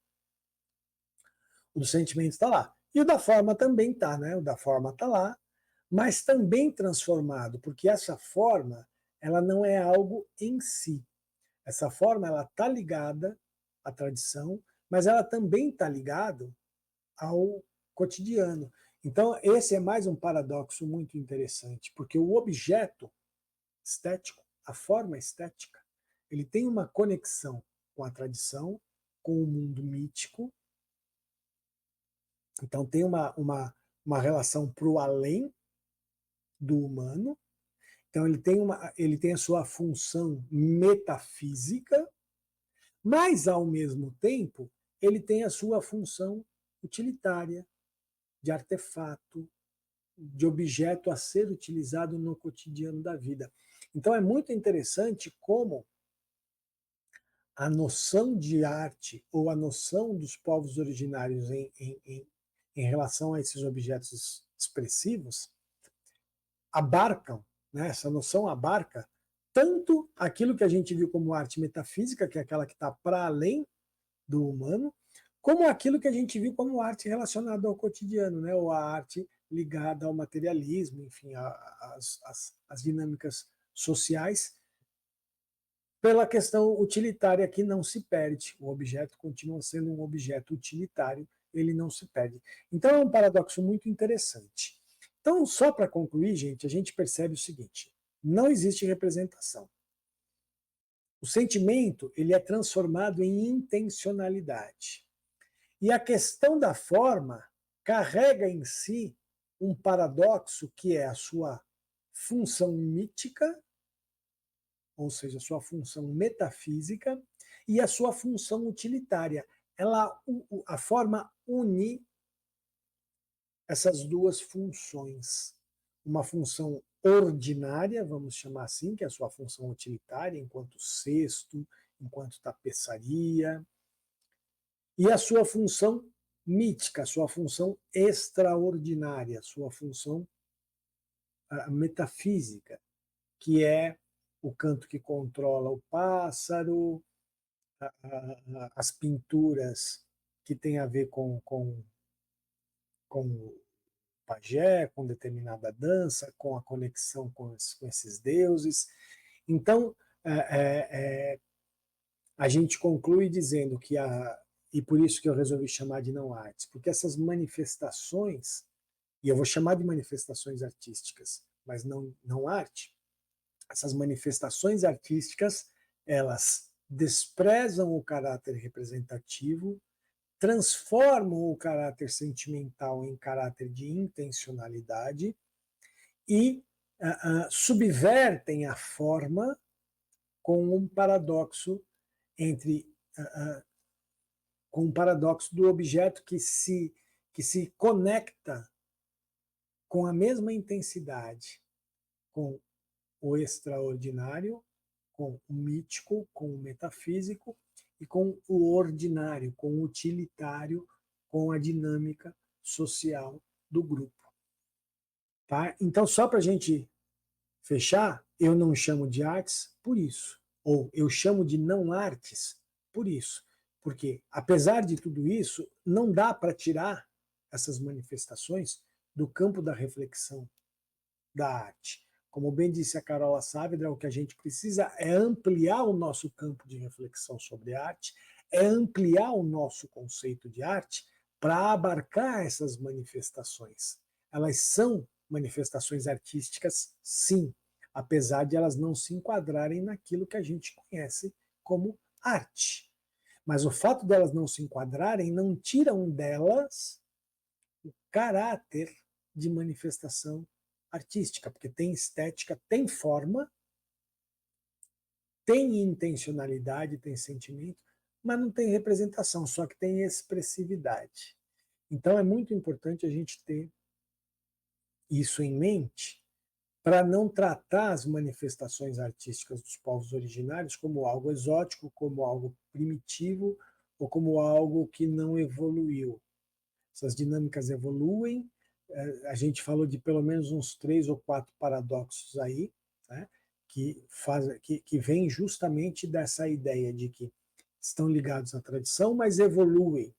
O do sentimento está lá. E o da forma também está, né? O da forma está lá, mas também transformado, porque essa forma ela não é algo em si. Essa forma ela está ligada à tradição, mas ela também está ligada ao cotidiano. Então esse é mais um paradoxo muito interessante, porque o objeto estético, a forma estética, ele tem uma conexão com a tradição, com o mundo mítico. Então tem uma relação para o além do humano. Então ele tem a sua função metafísica, mas ao mesmo tempo ele tem a sua função utilitária, de artefato, de objeto a ser utilizado no cotidiano da vida. Então é muito interessante como a noção de arte ou a noção dos povos originários em relação a esses objetos expressivos abarcam, né, essa noção abarca tanto aquilo que a gente viu como arte metafísica, que é aquela que está para além do humano, como aquilo que a gente viu como arte relacionada ao cotidiano, né, ou a arte ligada ao materialismo, enfim, as dinâmicas sociais, pela questão utilitária que não se perde. O objeto continua sendo um objeto utilitário, ele não se perde. Então é um paradoxo muito interessante. Então, só para concluir, gente, a gente percebe o seguinte: não existe representação. O sentimento ele é transformado em intencionalidade. E a questão da forma carrega em si um paradoxo que é a sua função mítica, ou seja, a sua função metafísica, e a sua função utilitária. A forma une essas duas funções. Uma função ordinária, vamos chamar assim, que é a sua função utilitária, enquanto cesto, enquanto tapeçaria, e a sua função mítica, a sua função extraordinária, a sua função metafísica, que é o canto que controla o pássaro, as pinturas que têm a ver com o pajé, com determinada dança, com a conexão com esses deuses. Então, a gente conclui dizendo que e por isso que eu resolvi chamar de não artes, porque essas manifestações, e eu vou chamar de manifestações artísticas, mas não arte, essas manifestações artísticas, elas desprezam o caráter representativo, transformam o caráter sentimental em caráter de intencionalidade e subvertem a forma com um paradoxo entre com um paradoxo do objeto que se conecta com a mesma intensidade com o extraordinário, com o mítico, com o metafísico e com o ordinário, com o utilitário, com a dinâmica social do grupo. Tá? Então, só para a gente fechar, eu não chamo de artes por isso, ou eu chamo de não artes por isso, porque, apesar de tudo isso, não dá para tirar essas manifestações do campo da reflexão da arte. Como bem disse a Carola Saavedra, o que a gente precisa é ampliar o nosso campo de reflexão sobre arte, é ampliar o nosso conceito de arte para abarcar essas manifestações. Elas são manifestações artísticas, sim, apesar de elas não se enquadrarem naquilo que a gente conhece como arte. Mas o fato delas não se enquadrarem não tiram delas o caráter de manifestação artística, porque tem estética, tem forma, tem intencionalidade, tem sentimento, mas não tem representação, só que tem expressividade. Então é muito importante a gente ter isso em mente para não tratar as manifestações artísticas dos povos originários como algo exótico, como algo primitivo ou como algo que não evoluiu. Essas dinâmicas evoluem, a gente falou de pelo menos uns 3 ou 4 paradoxos aí, né, que vêm justamente dessa ideia de que estão ligados à tradição, mas evoluem.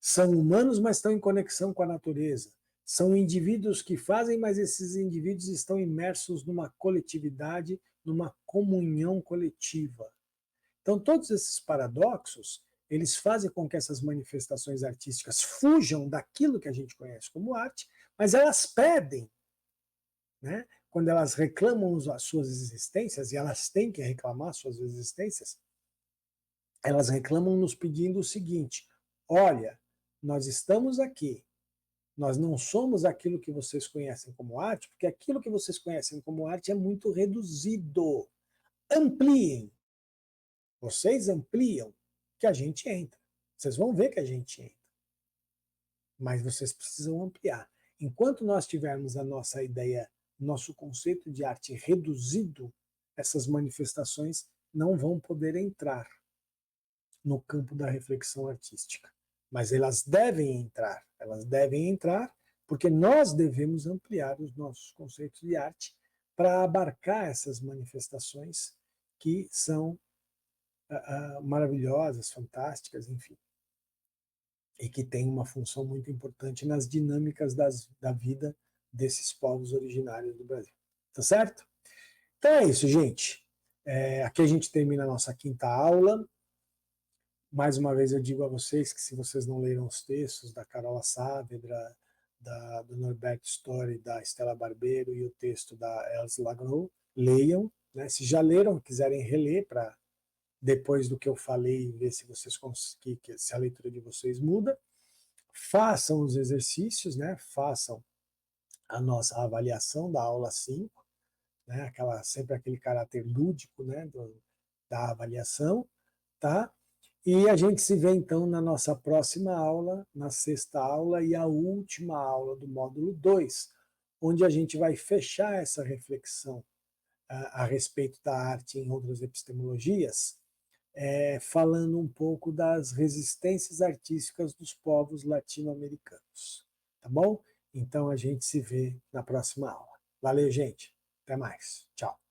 São humanos, mas estão em conexão com a natureza. São indivíduos que fazem, mas esses indivíduos estão imersos numa coletividade, numa comunhão coletiva. Então, todos esses paradoxos, eles fazem com que essas manifestações artísticas fujam daquilo que a gente conhece como arte, mas elas pedem, né, quando elas reclamam as suas existências, e elas têm que reclamar suas existências, elas reclamam nos pedindo o seguinte: olha, nós estamos aqui, nós não somos aquilo que vocês conhecem como arte, porque aquilo que vocês conhecem como arte é muito reduzido. Ampliem. Vocês ampliam que a gente entra. Vocês vão ver que a gente entra. Mas vocês precisam ampliar. Enquanto nós tivermos a nossa ideia, nosso conceito de arte reduzido, essas manifestações não vão poder entrar no campo da reflexão artística. Mas elas devem entrar porque nós devemos ampliar os nossos conceitos de arte para abarcar essas manifestações que são maravilhosas, fantásticas, enfim, e que têm uma função muito importante nas dinâmicas da vida desses povos originários do Brasil. Tá certo? Então é isso, gente. Aqui a gente termina a nossa quinta aula. Mais uma vez eu digo a vocês que se vocês não leram os textos da Carola Saavedra, do Norberto Story, da Estela Barbeiro e o texto da Elze Lagnou, leiam. Né? Se já leram, quiserem reler para depois do que eu falei, ver se vocês se a leitura de vocês muda. Façam os exercícios, né? Façam a nossa avaliação da aula 5, né? Sempre aquele caráter lúdico, né? Da avaliação, tá? E a gente se vê então na nossa próxima aula, na sexta aula e a última aula do módulo 2, onde a gente vai fechar essa reflexão a respeito da arte em outras epistemologias, falando um pouco das resistências artísticas dos povos latino-americanos. Tá bom? Então a gente se vê na próxima aula. Valeu, gente. Até mais. Tchau.